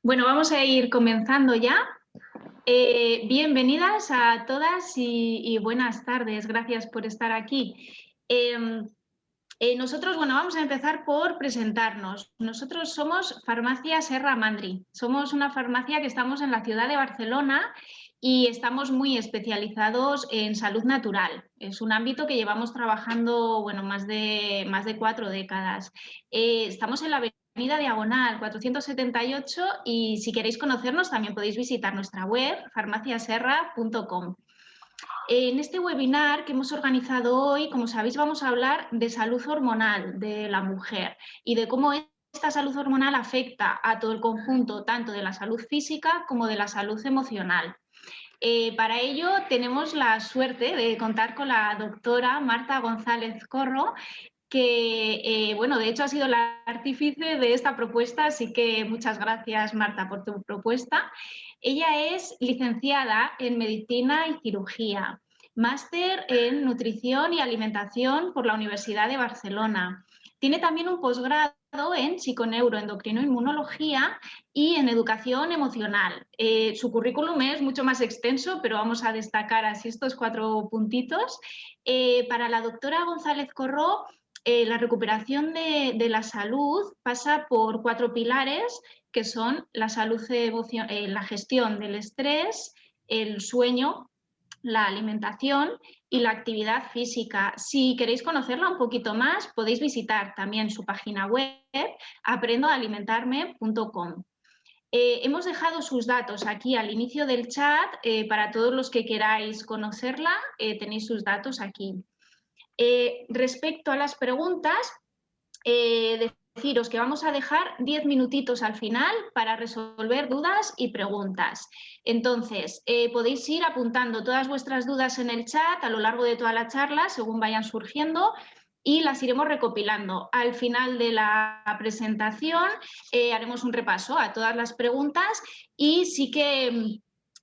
Bueno, vamos a ir comenzando ya. Bienvenidas a todas y buenas tardes. Gracias por estar aquí. Nosotros, bueno, vamos a empezar por presentarnos. Nosotros somos Farmacia Serra Mandri. Somos una farmacia que estamos en la ciudad de Barcelona y estamos muy especializados en salud natural. Es un ámbito que llevamos trabajando, bueno, más de 4 décadas. Estamos en la Avenida Diagonal 478 y si queréis conocernos también podéis visitar nuestra web farmaciaserra.com. En este webinar que hemos organizado hoy, como sabéis, vamos a hablar de salud hormonal de la mujer y de cómo esta salud hormonal afecta a todo el conjunto, tanto de la salud física como de la salud emocional. Para ello tenemos la suerte de contar con la doctora Marta González Corro, que, bueno, de hecho ha sido la artífice de esta propuesta, así que muchas gracias, Marta, por tu propuesta. Ella es licenciada en Medicina y Cirugía, máster en Nutrición y Alimentación por la Universidad de Barcelona. Tiene también un posgrado en psiconeuroendocrinoinmunología y en educación emocional. Su currículum es mucho más extenso, pero vamos a destacar así estos 4 puntitos. Para la doctora González Corro, la recuperación de la salud pasa por 4 pilares, que son la salud la gestión del estrés, el sueño, la alimentación y la actividad física. Si queréis conocerla un poquito más, podéis visitar también su página web, aprendoalimentarme.com. Hemos dejado sus datos aquí al inicio del chat. Para todos los que queráis conocerla, tenéis sus datos aquí. Respecto a las preguntas, deciros que vamos a dejar 10 minutitos al final para resolver dudas y preguntas. Entonces, podéis ir apuntando todas vuestras dudas en el chat a lo largo de toda la charla, según vayan surgiendo, y las iremos recopilando. Al final de la presentación haremos un repaso a todas las preguntas y sí que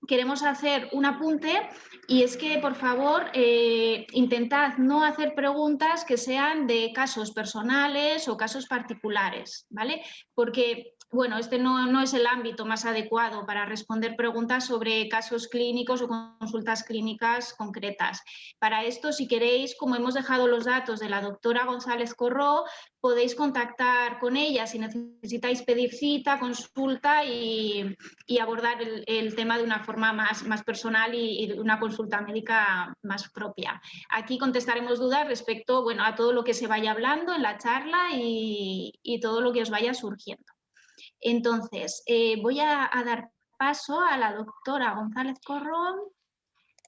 queremos hacer un apunte, y es que, por favor, intentad no hacer preguntas que sean de casos personales o casos particulares, ¿vale? Porque, bueno, este no es el ámbito más adecuado para responder preguntas sobre casos clínicos o consultas clínicas concretas. Para esto, si queréis, como hemos dejado los datos de la doctora González Corro, podéis contactar con ella si necesitáis pedir cita, consulta y abordar el tema de una forma más personal y de una consulta médica más propia. Aquí contestaremos dudas respecto, bueno, a todo lo que se vaya hablando en la charla y todo lo que os vaya surgiendo. Entonces, voy a dar paso a la doctora González Corro.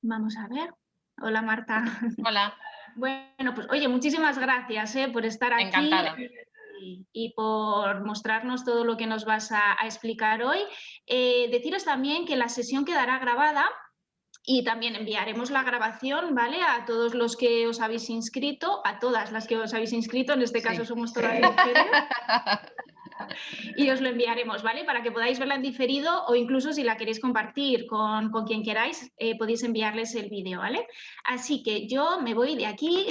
Vamos a ver. Hola, Marta. Hola. Bueno, pues oye, muchísimas gracias por estar aquí. Encantada. Y por mostrarnos todo lo que nos vas a explicar hoy. Deciros también que la sesión quedará grabada y también enviaremos la grabación, ¿vale? A todos los que os habéis inscrito, a todas las que os habéis inscrito, en este caso somos todas mujeres. Y os lo enviaremos, ¿vale? Para que podáis verla en diferido o incluso si la queréis compartir con quien queráis, podéis enviarles el vídeo, ¿vale? Así que yo me voy de aquí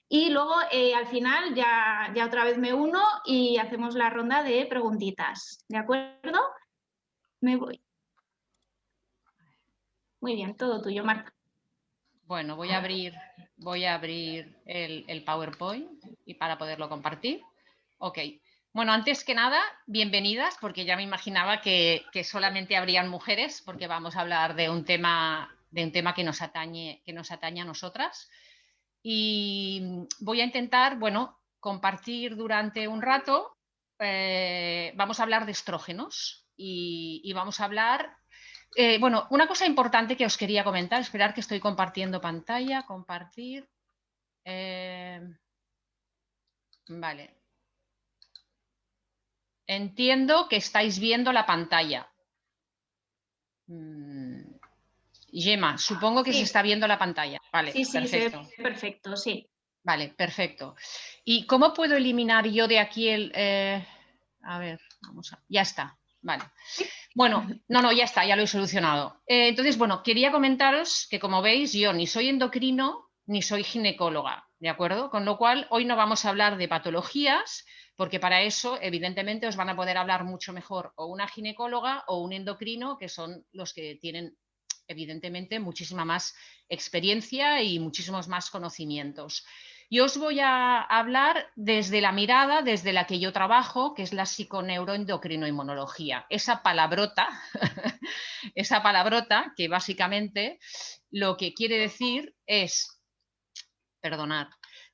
y luego al final ya otra vez me uno y hacemos la ronda de preguntitas, ¿de acuerdo? Me voy. Muy bien, todo tuyo, Marta. Bueno, voy a abrir el PowerPoint y para poderlo compartir. Ok. Bueno, antes que nada, bienvenidas, porque ya me imaginaba que solamente habrían mujeres, porque vamos a hablar de un tema que nos atañe a nosotras. Y voy a intentar, bueno, compartir durante un rato. Vamos a hablar de estrógenos y vamos a hablar. Bueno, una cosa importante que os quería comentar, esperar que estoy compartiendo pantalla, compartir. Vale. Entiendo que estáis viendo la pantalla. Gemma, supongo que Sí. se está viendo la pantalla. Vale, Sí, perfecto. se ve perfecto, sí. Vale, perfecto. ¿Y cómo puedo eliminar yo de aquí el... a ver, ya está. Vale. Bueno, no, ya está, ya lo he solucionado. Entonces, bueno, quería comentaros que, como veis, yo ni soy endocrino ni soy ginecóloga, ¿de acuerdo? Con lo cual, hoy no vamos a hablar de patologías, porque para eso, evidentemente, os van a poder hablar mucho mejor o una ginecóloga o un endocrino, que son los que tienen, evidentemente, muchísima más experiencia y muchísimos más conocimientos. Yo os voy a hablar desde la mirada, desde la que yo trabajo, que es la psiconeuroendocrinoinmunología. Esa palabrota, esa palabrota que básicamente lo que quiere decir es, perdonad,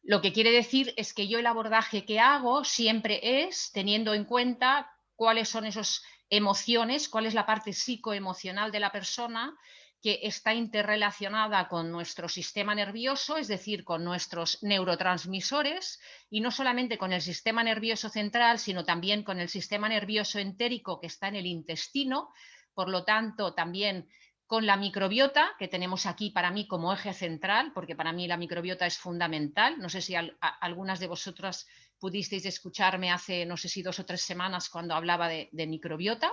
lo que quiere decir es que yo el abordaje que hago siempre es teniendo en cuenta cuáles son esas emociones, cuál es la parte psicoemocional de la persona que está interrelacionada con nuestro sistema nervioso, es decir, con nuestros neurotransmisores, y no solamente con el sistema nervioso central, sino también con el sistema nervioso entérico que está en el intestino, por lo tanto, también con la microbiota, que tenemos aquí para mí como eje central, porque para mí la microbiota es fundamental. No sé si algunas de vosotras pudisteis escucharme hace, no sé si 2 o 3 semanas cuando hablaba de microbiota,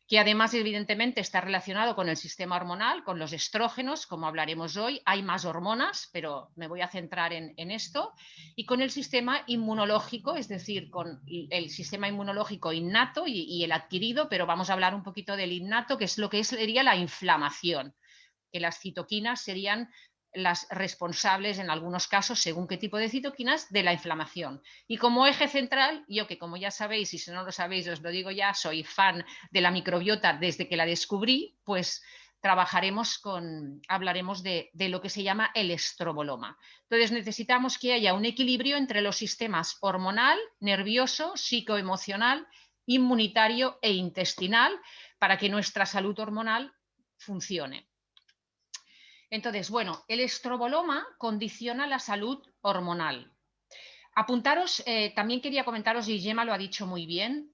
que además evidentemente está relacionado con el sistema hormonal, con los estrógenos, como hablaremos hoy. Hay más hormonas, pero me voy a centrar en esto, y con el sistema inmunológico, es decir, con el sistema inmunológico innato y el adquirido, pero vamos a hablar un poquito del innato, que es lo que sería la inflamación, que las citoquinas serían las responsables en algunos casos, según qué tipo de citoquinas, de la inflamación. Y como eje central, yo que como ya sabéis, y si no lo sabéis os lo digo ya, soy fan de la microbiota desde que la descubrí, pues hablaremos de lo que se llama el estroboloma. Entonces necesitamos que haya un equilibrio entre los sistemas hormonal, nervioso, psicoemocional, inmunitario e intestinal para que nuestra salud hormonal funcione. Entonces, bueno, el estroboloma condiciona la salud hormonal. Apuntaros, también quería comentaros, y Gemma lo ha dicho muy bien,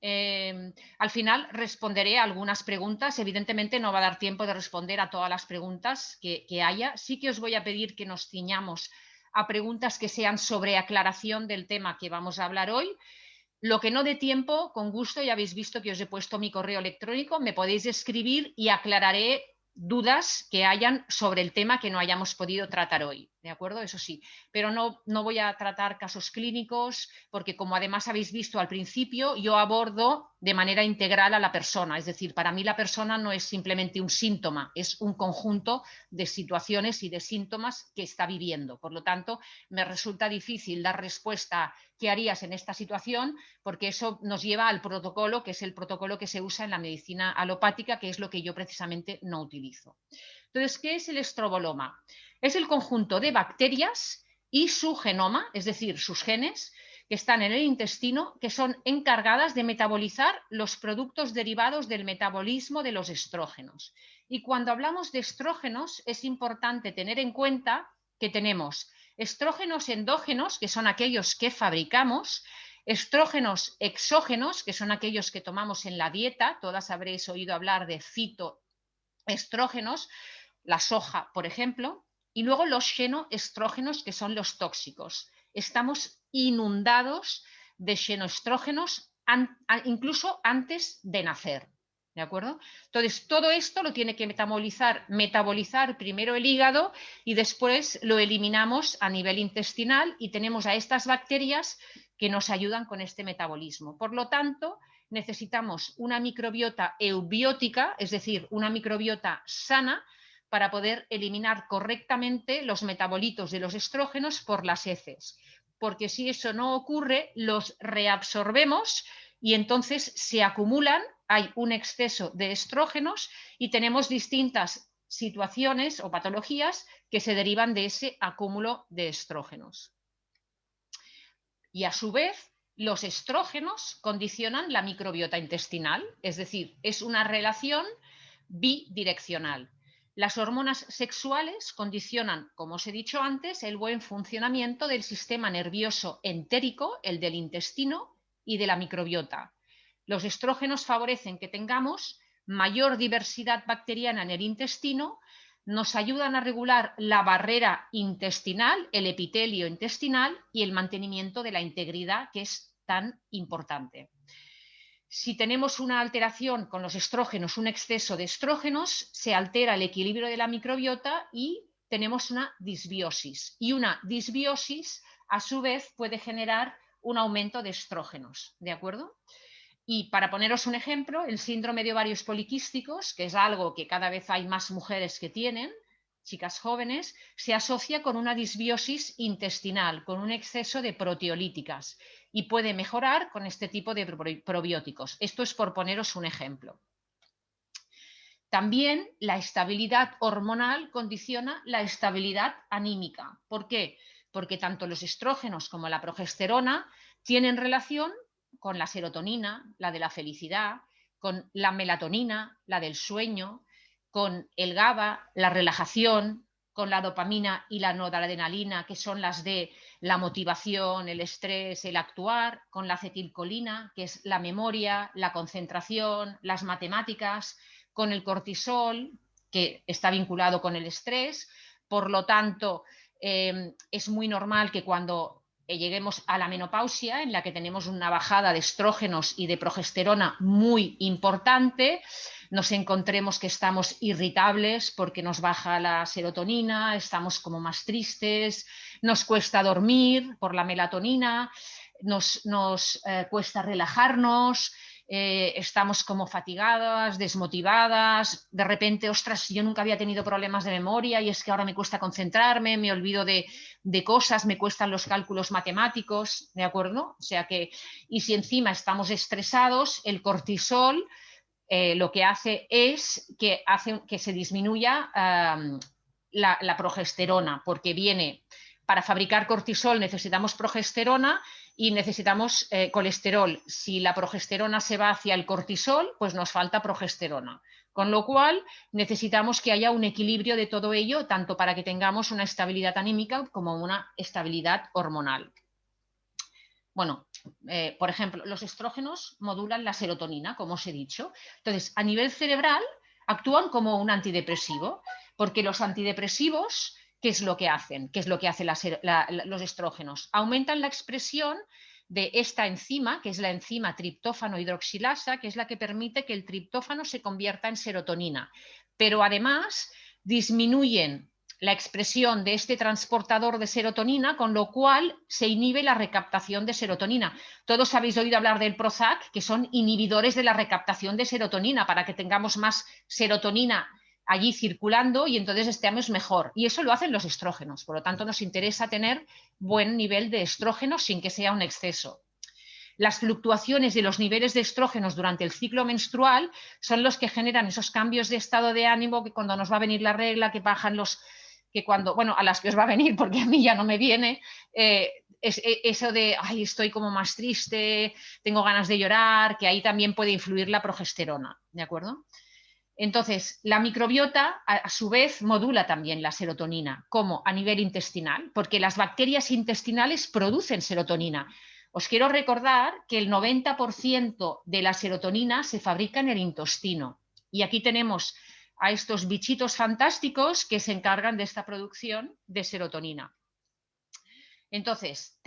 al final responderé a algunas preguntas. Evidentemente no va a dar tiempo de responder a todas las preguntas que haya. Sí que os voy a pedir que nos ciñamos a preguntas que sean sobre aclaración del tema que vamos a hablar hoy. Lo que no dé tiempo, con gusto, ya habéis visto que os he puesto mi correo electrónico, me podéis escribir y aclararé dudas que hayan sobre el tema que no hayamos podido tratar hoy, ¿de acuerdo? Eso sí, pero no voy a tratar casos clínicos porque, como además habéis visto al principio, yo abordo de manera integral a la persona, es decir, para mí la persona no es simplemente un síntoma, es un conjunto de situaciones y de síntomas que está viviendo. Por lo tanto, me resulta difícil dar respuesta qué harías en esta situación, porque eso nos lleva al protocolo, que es el protocolo que se usa en la medicina alopática, que es lo que yo precisamente no utilizo. Entonces, ¿qué es el estroboloma? Es el conjunto de bacterias y su genoma, es decir, sus genes, que están en el intestino, que son encargadas de metabolizar los productos derivados del metabolismo de los estrógenos. Y cuando hablamos de estrógenos, es importante tener en cuenta que tenemos estrógenos endógenos, que son aquellos que fabricamos, estrógenos exógenos, que son aquellos que tomamos en la dieta. Todas habréis oído hablar de fitoestrógenos, la soja, por ejemplo, y luego los xenoestrógenos, que son los tóxicos. Estamos inundados de xenoestrógenos incluso antes de nacer. ¿De acuerdo? Entonces, todo esto lo tiene que metabolizar primero el hígado y después lo eliminamos a nivel intestinal y tenemos a estas bacterias que nos ayudan con este metabolismo. Por lo tanto, necesitamos una microbiota eubiótica, es decir, una microbiota sana, para poder eliminar correctamente los metabolitos de los estrógenos por las heces. Porque si eso no ocurre, los reabsorbemos y entonces se acumulan, hay un exceso de estrógenos y tenemos distintas situaciones o patologías que se derivan de ese acúmulo de estrógenos. Y a su vez, los estrógenos condicionan la microbiota intestinal, es decir, es una relación bidireccional. Las hormonas sexuales condicionan, como os he dicho antes, el buen funcionamiento del sistema nervioso entérico, el del intestino y de la microbiota. Los estrógenos favorecen que tengamos mayor diversidad bacteriana en el intestino, nos ayudan a regular la barrera intestinal, el epitelio intestinal y el mantenimiento de la integridad, que es tan importante. Si tenemos una alteración con los estrógenos, un exceso de estrógenos, se altera el equilibrio de la microbiota y tenemos una disbiosis. Y una disbiosis, a su vez, puede generar un aumento de estrógenos, ¿de acuerdo? Y para poneros un ejemplo, el síndrome de ovarios poliquísticos, que es algo que cada vez hay más mujeres que tienen, chicas jóvenes, se asocia con una disbiosis intestinal, con un exceso de proteolíticas y puede mejorar con este tipo de probióticos. Esto es por poneros un ejemplo. También la estabilidad hormonal condiciona la estabilidad anímica. ¿Por qué? Porque tanto los estrógenos como la progesterona tienen relación con la serotonina, la de la felicidad, con la melatonina, la del sueño, con el GABA, la relajación, con la dopamina y la noradrenalina, que son las de la motivación, el estrés, el actuar, con la acetilcolina, que es la memoria, la concentración, las matemáticas, con el cortisol, que está vinculado con el estrés. Por lo tanto, es muy normal que cuando lleguemos a la menopausia, en la que tenemos una bajada de estrógenos y de progesterona muy importante, nos encontremos que estamos irritables porque nos baja la serotonina, estamos como más tristes, nos cuesta dormir por la melatonina, nos cuesta relajarnos, estamos como fatigadas, desmotivadas, de repente, ostras, yo nunca había tenido problemas de memoria y es que ahora me cuesta concentrarme, me olvido de cosas, me cuestan los cálculos matemáticos, ¿de acuerdo? O sea que, y si encima estamos estresados, el cortisol lo que hace es que se disminuya la progesterona, porque viene, para fabricar cortisol necesitamos progesterona y necesitamos colesterol. Si la progesterona se va hacia el cortisol, pues nos falta progesterona. Con lo cual necesitamos que haya un equilibrio de todo ello, tanto para que tengamos una estabilidad anímica como una estabilidad hormonal. Bueno, por ejemplo, los estrógenos modulan la serotonina, como os he dicho. Entonces, a nivel cerebral, actúan como un antidepresivo, porque los antidepresivos, ¿qué es lo que hacen? ¿Qué es lo que hacen los estrógenos? Aumentan la expresión de esta enzima, que es la enzima triptófano hidroxilasa, que es la que permite que el triptófano se convierta en serotonina. Pero además disminuyen la expresión de este transportador de serotonina, con lo cual se inhibe la recaptación de serotonina. Todos habéis oído hablar del Prozac, que son inhibidores de la recaptación de serotonina, para que tengamos más serotonina allí circulando y entonces estemos mejor. Y eso lo hacen los estrógenos. Por lo tanto, nos interesa tener buen nivel de estrógenos sin que sea un exceso. Las fluctuaciones de los niveles de estrógenos durante el ciclo menstrual son los que generan esos cambios de estado de ánimo, que cuando nos va a venir la regla, que bajan los... que cuando, bueno, a las que os va a venir, porque a mí ya no me viene, eso de, ay, estoy como más triste, tengo ganas de llorar, que ahí también puede influir la progesterona, ¿de acuerdo? Entonces, la microbiota, a su vez, modula también la serotonina, como a nivel intestinal, porque las bacterias intestinales producen serotonina. Os quiero recordar que el 90% de la serotonina se fabrica en el intestino. Y aquí tenemos a estos bichitos fantásticos que se encargan de esta producción de serotonina. Entonces,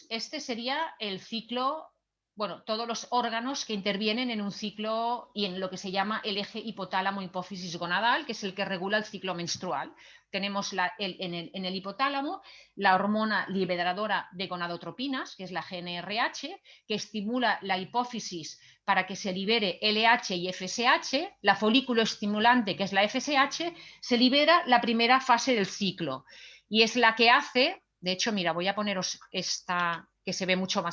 este sería el ciclo, bueno, todos los órganos que intervienen en un ciclo y en lo que se llama el eje hipotálamo-hipófisis gonadal, que es el que regula el ciclo menstrual. Tenemos en el hipotálamo la hormona liberadora de gonadotropinas, que es la GnRH, que estimula la hipófisis para que se libere LH y FSH. La folículo estimulante, que es la FSH, se libera la primera fase del ciclo y es la que hace... De hecho, mira, voy a poneros esta que se ve mucho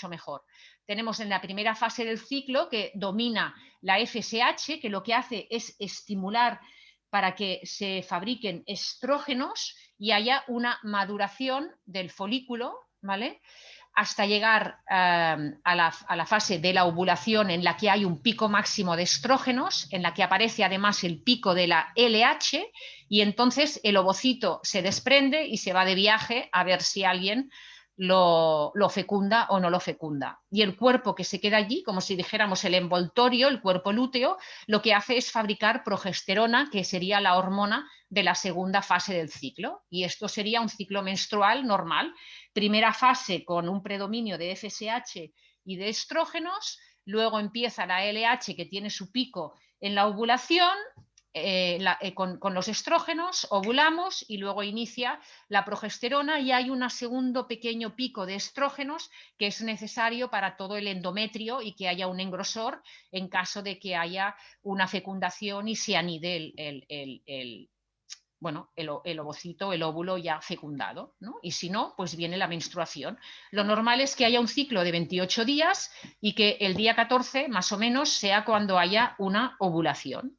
mejor. Tenemos en la primera fase del ciclo que domina la FSH, que lo que hace es estimular para que se fabriquen estrógenos y haya una maduración del folículo, ¿vale? Hasta llegar a la fase de la ovulación, en la que hay un pico máximo de estrógenos, en la que aparece además el pico de la LH, y entonces el ovocito se desprende y se va de viaje a ver si alguien lo fecunda o no lo fecunda. Y el cuerpo que se queda allí, como si dijéramos el envoltorio, el cuerpo lúteo, lo que hace es fabricar progesterona, que sería la hormona de la segunda fase del ciclo. Y esto sería un ciclo menstrual normal. Primera fase con un predominio de FSH y de estrógenos, luego empieza la LH, que tiene su pico en la ovulación, con los estrógenos, ovulamos y luego inicia la progesterona y hay un segundo pequeño pico de estrógenos que es necesario para todo el endometrio y que haya un engrosor en caso de que haya una fecundación y se anide el ovocito, el óvulo ya fecundado, ¿no? Y si no, pues viene la menstruación. Lo normal es que haya un ciclo de 28 días y que el día 14, más o menos, sea cuando haya una ovulación.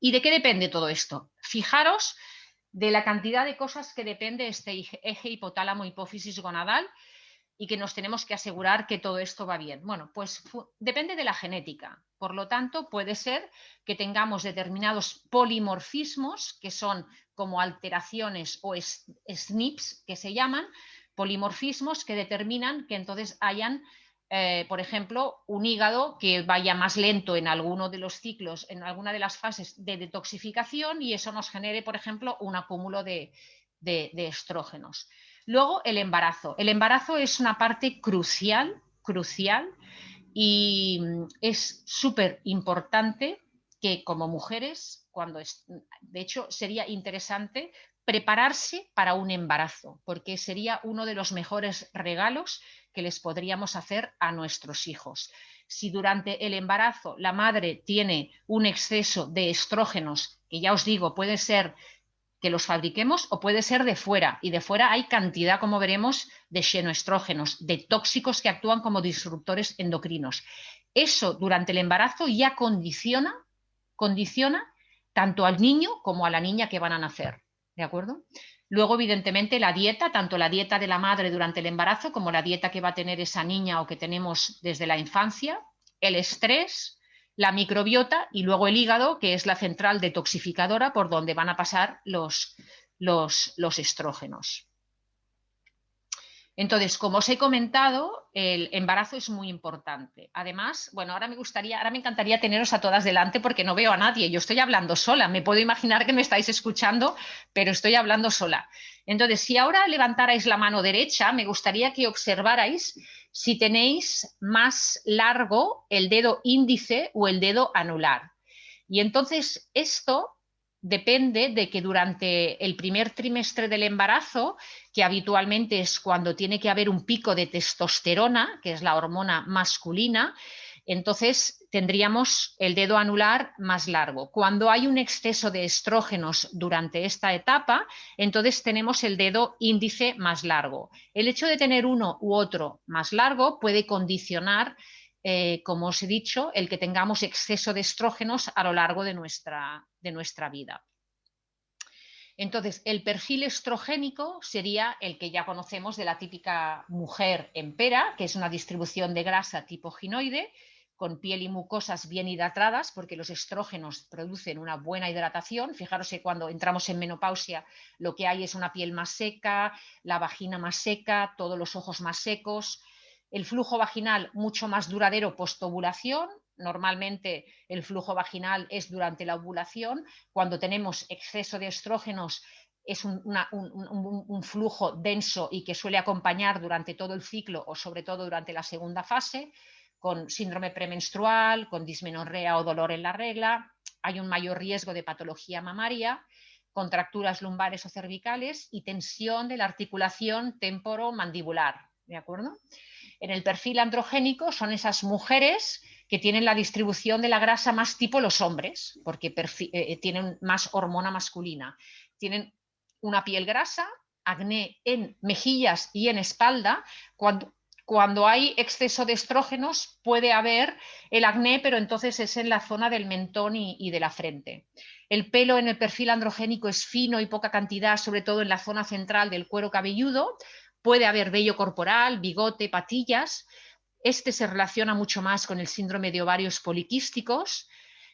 ¿Y de qué depende todo esto? Fijaros de la cantidad de cosas que depende este eje hipotálamo-hipófisis gonadal y que nos tenemos que asegurar que todo esto va bien. Bueno, pues depende de la genética. Por lo tanto, puede ser que tengamos determinados polimorfismos, que son como alteraciones o SNPs, que se llaman, polimorfismos que determinan que entonces hayan por ejemplo, un hígado que vaya más lento en alguno de los ciclos, en alguna de las fases de detoxificación y eso nos genere, por ejemplo, un acúmulo de estrógenos. Luego, el embarazo. El embarazo es una parte crucial y es súper importante que como mujeres, de hecho, sería interesante prepararse para un embarazo, porque sería uno de los mejores regalos que les podríamos hacer a nuestros hijos. Si durante el embarazo la madre tiene un exceso de estrógenos, que ya os digo, puede ser que los fabriquemos o puede ser de fuera, y de fuera hay cantidad, como veremos, de xenoestrógenos, de tóxicos que actúan como disruptores endocrinos. Eso durante el embarazo ya condiciona tanto al niño como a la niña que van a nacer. ¿De acuerdo? Luego, evidentemente, la dieta, tanto la dieta de la madre durante el embarazo como la dieta que va a tener esa niña o que tenemos desde la infancia, el estrés, la microbiota y luego el hígado, que es la central detoxificadora por donde van a pasar los estrógenos. Entonces, como os he comentado, el embarazo es muy importante. Además, bueno, ahora me encantaría teneros a todas delante porque no veo a nadie. Yo estoy hablando sola. Me puedo imaginar que me estáis escuchando, pero estoy hablando sola. Entonces, si ahora levantarais la mano derecha, me gustaría que observarais si tenéis más largo el dedo índice o el dedo anular. Y entonces esto depende de que durante el primer trimestre del embarazo, que habitualmente es cuando tiene que haber un pico de testosterona, que es la hormona masculina, entonces tendríamos el dedo anular más largo. Cuando hay un exceso de estrógenos durante esta etapa, entonces tenemos el dedo índice más largo. El hecho de tener uno u otro más largo puede condicionar como os he dicho, el que tengamos exceso de estrógenos a lo largo de nuestra vida. Entonces, el perfil estrogénico sería el que ya conocemos de la típica mujer empera, que es una distribución de grasa tipo ginoide, con piel y mucosas bien hidratadas, porque los estrógenos producen una buena hidratación. Fijaros que cuando entramos en menopausia lo que hay es una piel más seca, la vagina más seca, todos los ojos más secos. El flujo vaginal mucho más duradero postovulación. Normalmente el flujo vaginal es durante la ovulación. Cuando tenemos exceso de estrógenos es un flujo denso y que suele acompañar durante todo el ciclo o sobre todo durante la segunda fase, con síndrome premenstrual, con dismenorrea o dolor en la regla. Hay un mayor riesgo de patología mamaria, contracturas lumbares o cervicales y tensión de la articulación temporomandibular. ¿De acuerdo? En el perfil androgénico son esas mujeres que tienen la distribución de la grasa más tipo los hombres, porque tienen más hormona masculina. Tienen una piel grasa, acné en mejillas y en espalda. Cuando hay exceso de estrógenos puede haber el acné, pero entonces es en la zona del mentón y de la frente. El pelo en el perfil androgénico es fino y poca cantidad, sobre todo en la zona central del cuero cabelludo. Puede haber vello corporal, bigote, patillas. Este se relaciona mucho más con el síndrome de ovarios poliquísticos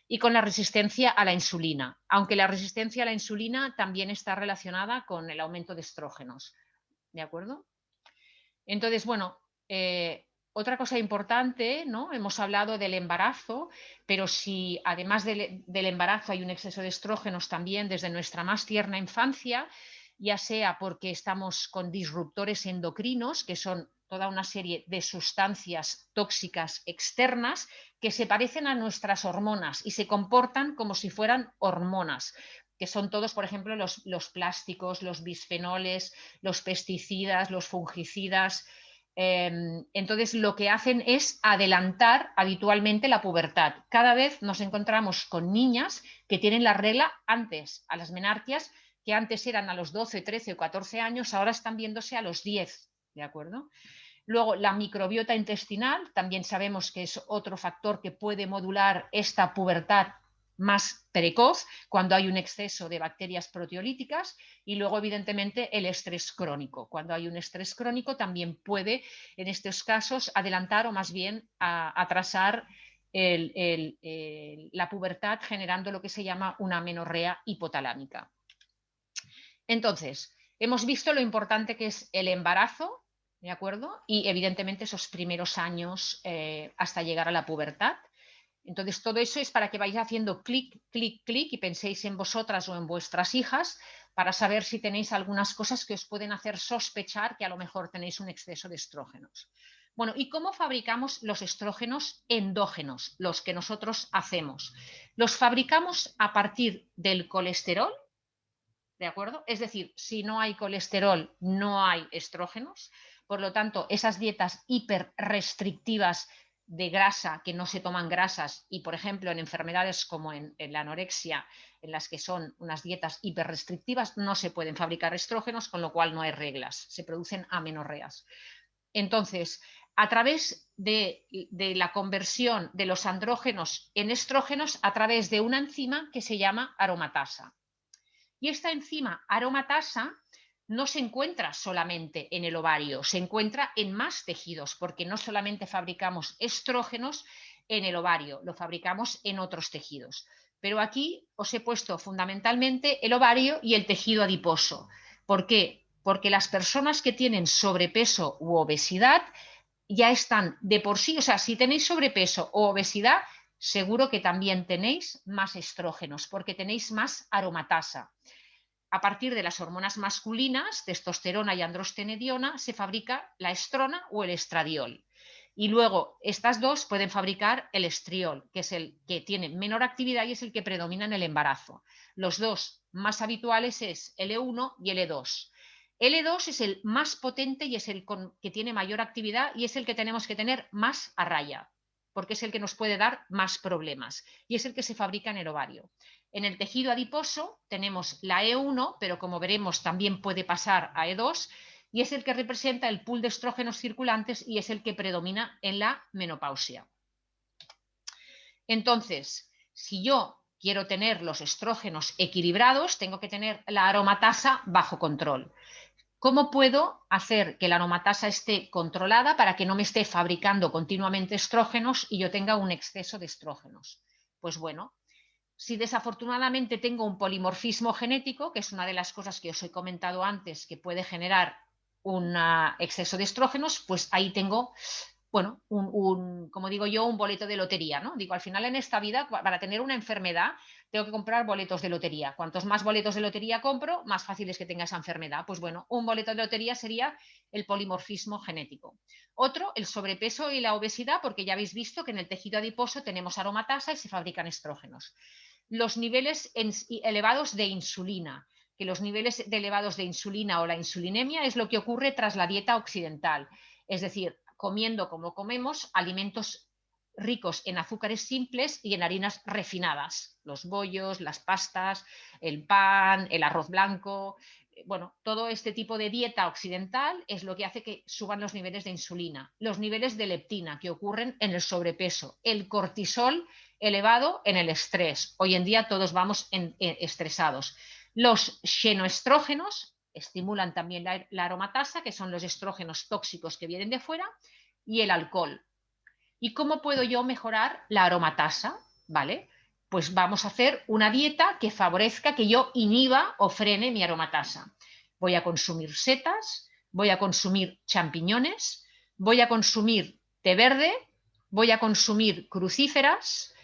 y con la resistencia a la insulina, aunque la resistencia a la insulina también está relacionada con el aumento de estrógenos. ¿De acuerdo? Entonces, bueno, otra cosa importante, ¿no? Hemos hablado del embarazo, pero si además del embarazo hay un exceso de estrógenos también desde nuestra más tierna infancia, ya sea porque estamos con disruptores endocrinos, que son toda una serie de sustancias tóxicas externas que se parecen a nuestras hormonas y se comportan como si fueran hormonas, que son todos, por ejemplo, los plásticos, los bisfenoles, los pesticidas, los fungicidas. Entonces, lo que hacen es adelantar habitualmente la pubertad. Cada vez nos encontramos con niñas que tienen la regla antes, a las menarquias, que antes eran a los 12, 13 o 14 años, ahora están viéndose a los 10, ¿de acuerdo? Luego, la microbiota intestinal, también sabemos que es otro factor que puede modular esta pubertad más precoz cuando hay un exceso de bacterias proteolíticas, y luego evidentemente el estrés crónico. Cuando hay un estrés crónico también puede en estos casos adelantar o más bien atrasar la pubertad, generando lo que se llama una amenorrea hipotalámica. Entonces, hemos visto lo importante que es el embarazo, ¿de acuerdo? Y evidentemente esos primeros años hasta llegar a la pubertad. Entonces, todo eso es para que vayáis haciendo clic, clic, clic y penséis en vosotras o en vuestras hijas para saber si tenéis algunas cosas que os pueden hacer sospechar que a lo mejor tenéis un exceso de estrógenos. Bueno, ¿y cómo fabricamos los estrógenos endógenos, los que nosotros hacemos? Los fabricamos a partir del colesterol, ¿de acuerdo? Es decir, si no hay colesterol, no hay estrógenos. Por lo tanto, esas dietas hiperrestrictivas de grasa, que no se toman grasas, y por ejemplo en enfermedades como en la anorexia, en las que son unas dietas hiperrestrictivas, no se pueden fabricar estrógenos, con lo cual no hay reglas, se producen amenorreas. Entonces, a través de la conversión de los andrógenos en estrógenos, a través de una enzima que se llama aromatasa. Y esta enzima aromatasa no se encuentra solamente en el ovario, se encuentra en más tejidos, porque no solamente fabricamos estrógenos en el ovario, lo fabricamos en otros tejidos. Pero aquí os he puesto fundamentalmente el ovario y el tejido adiposo. ¿Por qué? Porque las personas que tienen sobrepeso u obesidad ya están de por sí, o sea, si tenéis sobrepeso o obesidad, seguro que también tenéis más estrógenos, porque tenéis más aromatasa. A partir de las hormonas masculinas, testosterona y androstenediona, se fabrica la estrona o el estradiol. Y luego estas dos pueden fabricar el estriol, que es el que tiene menor actividad y es el que predomina en el embarazo. Los dos más habituales es el E1 y el E2. El E2 es el más potente y es el que tiene mayor actividad y es el que tenemos que tener más a raya, porque es el que nos puede dar más problemas y es el que se fabrica en el ovario. En el tejido adiposo tenemos la E1, pero como veremos también puede pasar a E2 y es el que representa el pool de estrógenos circulantes y es el que predomina en la menopausia. Entonces, si yo quiero tener los estrógenos equilibrados, tengo que tener la aromatasa bajo control. ¿Cómo puedo hacer que la aromatasa esté controlada para que no me esté fabricando continuamente estrógenos y yo tenga un exceso de estrógenos? Pues bueno, si desafortunadamente tengo un polimorfismo genético, que es una de las cosas que os he comentado antes que puede generar un exceso de estrógenos, pues ahí tengo, bueno, como digo yo, un boleto de lotería, ¿no? Digo, al final en esta vida, para tener una enfermedad, tengo que comprar boletos de lotería. Cuantos más boletos de lotería compro, más fácil es que tenga esa enfermedad. Pues bueno, un boleto de lotería sería el polimorfismo genético. Otro, el sobrepeso y la obesidad, porque ya habéis visto que en el tejido adiposo tenemos aromatasa y se fabrican estrógenos. Los niveles elevados de insulina, que los niveles elevados de insulina o la insulinemia es lo que ocurre tras la dieta occidental, es decir, comiendo como comemos alimentos ricos en azúcares simples y en harinas refinadas, los bollos, las pastas, el pan, el arroz blanco. Bueno, todo este tipo de dieta occidental es lo que hace que suban los niveles de insulina, los niveles de leptina que ocurren en el sobrepeso, el cortisol elevado en el estrés. Hoy en día todos vamos estresados. Los xenoestrógenos estimulan también la aromatasa, que son los estrógenos tóxicos que vienen de fuera, y el alcohol. ¿Y cómo puedo yo mejorar la aromatasa? ¿Vale? Pues vamos a hacer una dieta que favorezca que yo inhiba o frene mi aromatasa. Voy a consumir setas, voy a consumir champiñones, voy a consumir té verde, voy a consumir crucíferas,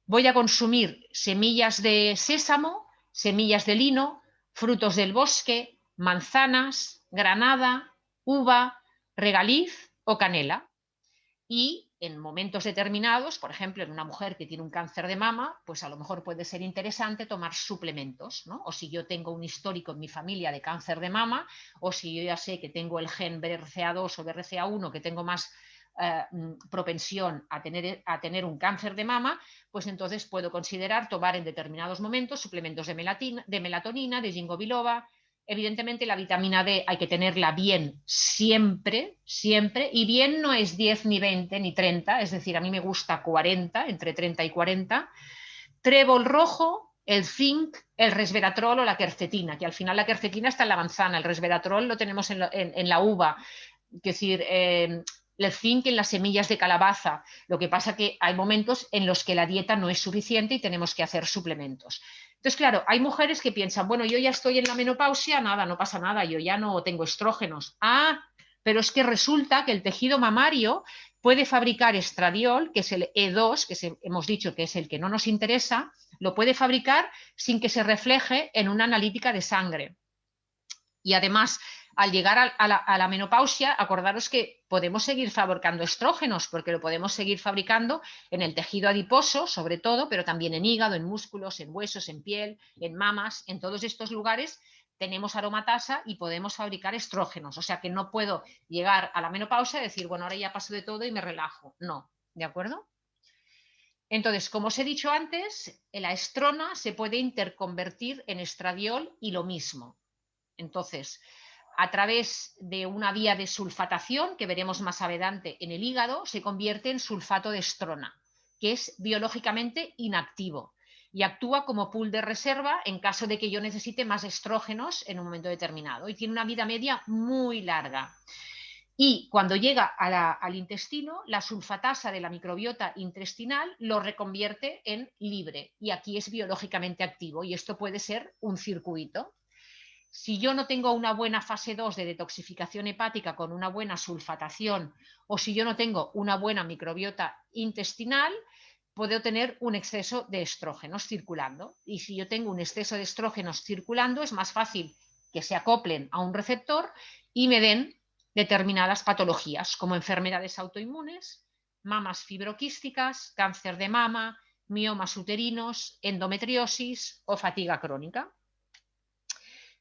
voy a consumir semillas de sésamo, semillas de lino, frutos del bosque, manzanas, granada, uva, regaliz o canela. Y en momentos determinados, por ejemplo, en una mujer que tiene un cáncer de mama, pues a lo mejor puede ser interesante tomar suplementos, ¿no? O si yo tengo un histórico en mi familia de cáncer de mama, o si yo ya sé que tengo el gen BRCA2 o BRCA1, que tengo más propensión a tener un cáncer de mama, pues entonces puedo considerar tomar en determinados momentos suplementos de melatonina, de ginkgo biloba. Evidentemente la vitamina D hay que tenerla bien siempre, siempre, y bien no es 10 ni 20 ni 30, es decir, a mí me gusta 40, entre 30 y 40. Trébol rojo, el zinc, el resveratrol o la quercetina, que al final la quercetina está en la manzana, el resveratrol lo tenemos en la uva, es decir, el zinc en las semillas de calabaza. Lo que pasa que hay momentos en los que la dieta no es suficiente y tenemos que hacer suplementos. Entonces, claro, hay mujeres que piensan, bueno, yo ya estoy en la menopausia, nada, no pasa nada, yo ya no tengo estrógenos. Ah, pero es que resulta que el tejido mamario puede fabricar estradiol, que es el E2, que hemos dicho que es el que no nos interesa, lo puede fabricar sin que se refleje en una analítica de sangre. Y además, al llegar a la menopausia, acordaros que podemos seguir fabricando estrógenos, porque lo podemos seguir fabricando en el tejido adiposo, sobre todo, pero también en hígado, en músculos, en huesos, en piel, en mamas, en todos estos lugares tenemos aromatasa y podemos fabricar estrógenos. O sea que no puedo llegar a la menopausia y decir, bueno, ahora ya paso de todo y me relajo. No, ¿de acuerdo? Entonces, como os he dicho antes, la estrona se puede interconvertir en estradiol y lo mismo. Entonces, a través de una vía de sulfatación, que veremos más adelante en el hígado, se convierte en sulfato de estrona, que es biológicamente inactivo y actúa como pool de reserva en caso de que yo necesite más estrógenos en un momento determinado. Y tiene una vida media muy larga. Y cuando llega al intestino, la sulfatasa de la microbiota intestinal lo reconvierte en libre. Y aquí es biológicamente activo. Y esto puede ser un circuito. Si yo no tengo una buena fase 2 de detoxificación hepática con una buena sulfatación, o si yo no tengo una buena microbiota intestinal, puedo tener un exceso de estrógenos circulando. Y si yo tengo un exceso de estrógenos circulando, es más fácil que se acoplen a un receptor y me den determinadas patologías, como enfermedades autoinmunes, mamas fibroquísticas, cáncer de mama, miomas uterinos, endometriosis o fatiga crónica.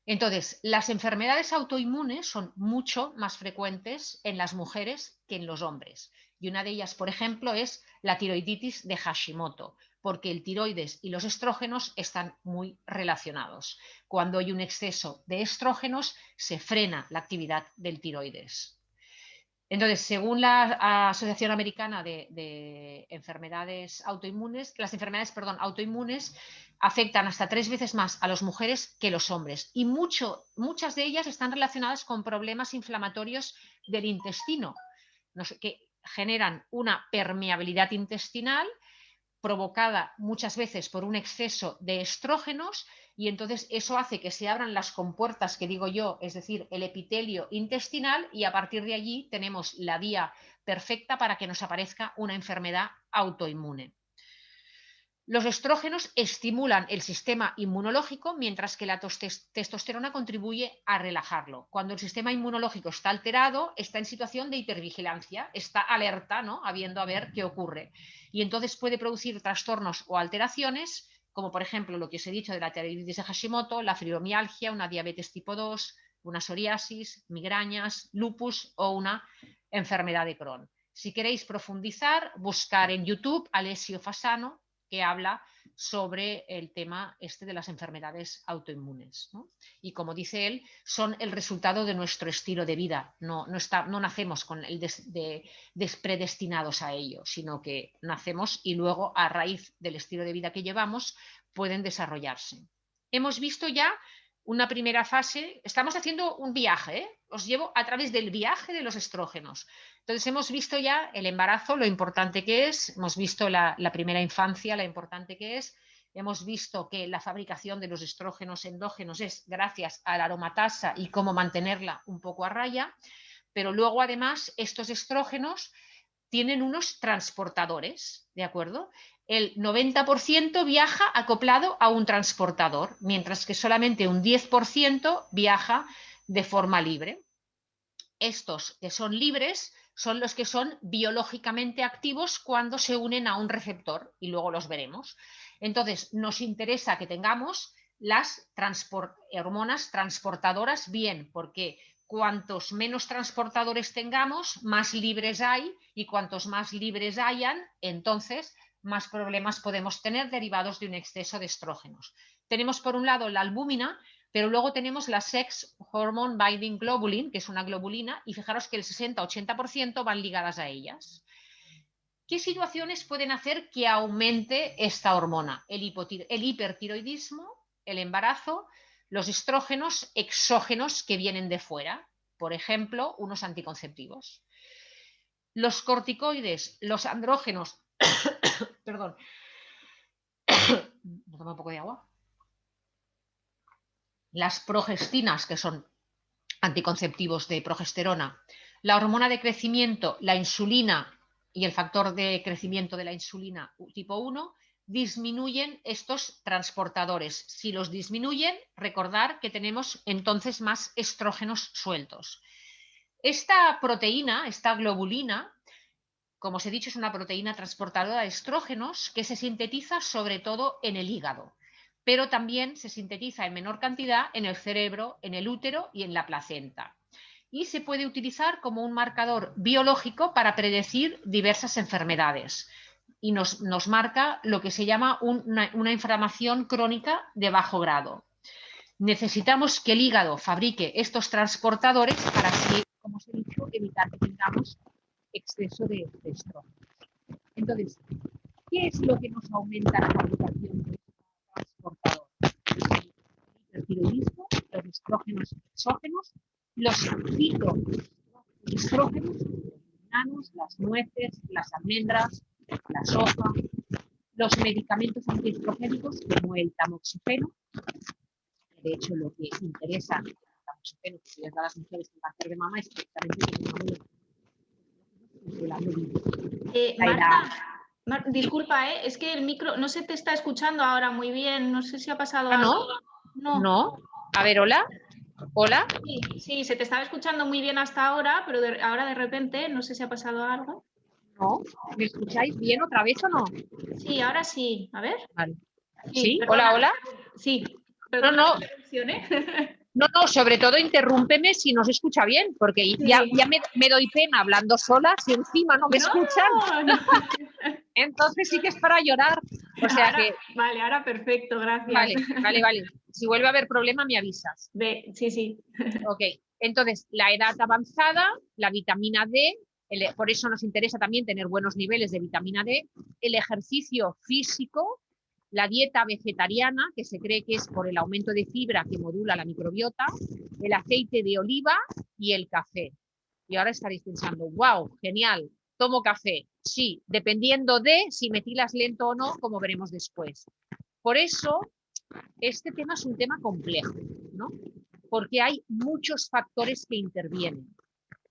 Entonces, las enfermedades autoinmunes son mucho más frecuentes en las mujeres que en los hombres. Y una de ellas, por ejemplo, es la tiroiditis de Hashimoto, porque el tiroides y los estrógenos están muy relacionados. Cuando hay un exceso de estrógenos, se frena la actividad del tiroides. Entonces, según la Asociación Americana de Enfermedades Autoinmunes, las enfermedades, autoinmunes afectan hasta 3 veces más a las mujeres que los hombres y muchas de ellas están relacionadas con problemas inflamatorios del intestino, que generan una permeabilidad intestinal provocada muchas veces por un exceso de estrógenos y entonces eso hace que se abran las compuertas que digo yo, es decir, el epitelio intestinal y a partir de allí tenemos la vía perfecta para que nos aparezca una enfermedad autoinmune. Los estrógenos estimulan el sistema inmunológico mientras que la testosterona contribuye a relajarlo. Cuando el sistema inmunológico está alterado, está en situación de hipervigilancia, está alerta, ¿no? Habiendo a ver qué ocurre. Y entonces puede producir trastornos o alteraciones, como por ejemplo lo que os he dicho de la tiroiditis de Hashimoto, la fibromialgia, una diabetes tipo 2, una psoriasis, migrañas, lupus o una enfermedad de Crohn. Si queréis profundizar, buscar en YouTube a Alessio Fasano, que habla sobre el tema de las enfermedades autoinmunes, ¿no? Y como dice él, son el resultado de nuestro estilo de vida. No nacemos con predestinados a ello, sino que nacemos y luego a raíz del estilo de vida que llevamos pueden desarrollarse. Hemos visto ya una primera fase, estamos haciendo un viaje, ¿eh? Os llevo a través del viaje de los estrógenos. Entonces hemos visto ya el embarazo, lo importante que es, hemos visto la primera infancia, lo importante que es, hemos visto que la fabricación de los estrógenos endógenos es gracias a la aromatasa y cómo mantenerla un poco a raya, pero luego además estos estrógenos tienen unos transportadores, ¿de acuerdo? El 90% viaja acoplado a un transportador, mientras que solamente un 10% viaja de forma libre. estos que son libres son los que son biológicamente activos cuando se unen a un receptor y luego los veremos. Entonces, nos interesa que tengamos las hormonas transportadoras bien, porque cuantos menos transportadores tengamos, más libres hay, y cuantos más libres hayan, entonces más problemas podemos tener derivados de un exceso de estrógenos. Tenemos por un lado la albúmina, pero luego tenemos la Sex Hormone Binding Globulin, que es una globulina, y fijaros que el 60-80% van ligadas a ellas. ¿Qué situaciones pueden hacer que aumente esta hormona? El hipertiroidismo, el embarazo, los estrógenos exógenos que vienen de fuera, por ejemplo, unos anticonceptivos. Los corticoides, los andrógenos, perdón, me tomo un poco de agua. Las progestinas, que son anticonceptivos de progesterona, la hormona de crecimiento, la insulina y el factor de crecimiento de la insulina tipo 1 disminuyen estos transportadores. Si los disminuyen, recordar que tenemos entonces más estrógenos sueltos. Esta proteína, esta globulina, como os he dicho, es una proteína transportadora de estrógenos que se sintetiza sobre todo en el hígado, pero también se sintetiza en menor cantidad en el cerebro, en el útero y en la placenta. Y se puede utilizar como un marcador biológico para predecir diversas enfermedades. Y nos marca lo que se llama una inflamación crónica de bajo grado. Necesitamos que el hígado fabrique estos transportadores para así, como os he dicho, evitar que tengamos exceso de estrógenos. Entonces, ¿qué es lo que nos aumenta la fabricación de transportador? El hipertiroidismo, los estrógenos exógenos, los fitoestrógenos, los bananos, las nueces, las almendras, la soja, los medicamentos antiestrogénicos como el tamoxifeno. De hecho, lo que interesa el tamoxifeno que se les da a las mujeres con cáncer de mama es precisamente que Marta, disculpa, es que el micro no se te está escuchando ahora muy bien, no sé si ha pasado algo. algo. No. A ver, hola. Hola. Sí, se te estaba escuchando muy bien hasta ahora, pero ahora de repente no sé si ha pasado algo. No, ¿me escucháis bien otra vez o no? Sí, ahora sí, a ver. Vale. Sí, hola, hola. Sí, perdona la interrupción, No, sobre todo interrúmpeme si no se escucha bien, porque sí. ya me doy pena hablando sola si encima no me escuchan. No. Entonces sí que es para llorar. O sea ahora, Vale, ahora perfecto, gracias. Vale. Si vuelve a haber problema, me avisas. Sí. Ok, entonces la edad avanzada, la vitamina D, por eso nos interesa también tener buenos niveles de vitamina D, el ejercicio físico, la dieta vegetariana, que se cree que es por el aumento de fibra que modula la microbiota, el aceite de oliva y el café. Y ahora estaréis pensando, wow, genial, tomo café. Sí, dependiendo de si metilas lento o no, como veremos después. Por eso, este tema es un tema complejo, ¿no? Porque hay muchos factores que intervienen.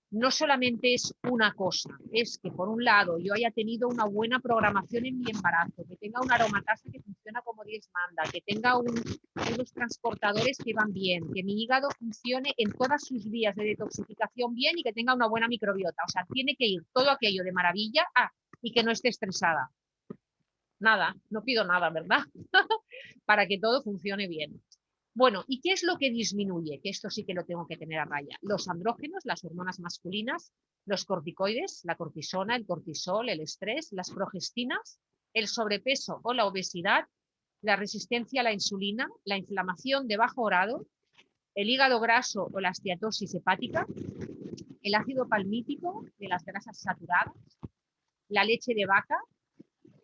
No solamente es una cosa, es que por un lado yo haya tenido una buena programación en mi embarazo, que tenga una aromatasa que funciona como Dios manda, que tenga unos transportadores que van bien, que mi hígado funcione en todas sus vías de detoxificación bien y que tenga una buena microbiota. O sea, tiene que ir todo aquello de maravilla y que no esté estresada. Nada, no pido nada, ¿verdad? Para que todo funcione bien. Bueno, ¿y qué es lo que disminuye? Que esto sí que lo tengo que tener a raya. Los andrógenos, las hormonas masculinas, los corticoides, la cortisona, el cortisol, el estrés, las progestinas, el sobrepeso o la obesidad, la resistencia a la insulina, la inflamación de bajo grado, el hígado graso o la esteatosis hepática, el ácido palmítico de las grasas saturadas, la leche de vaca,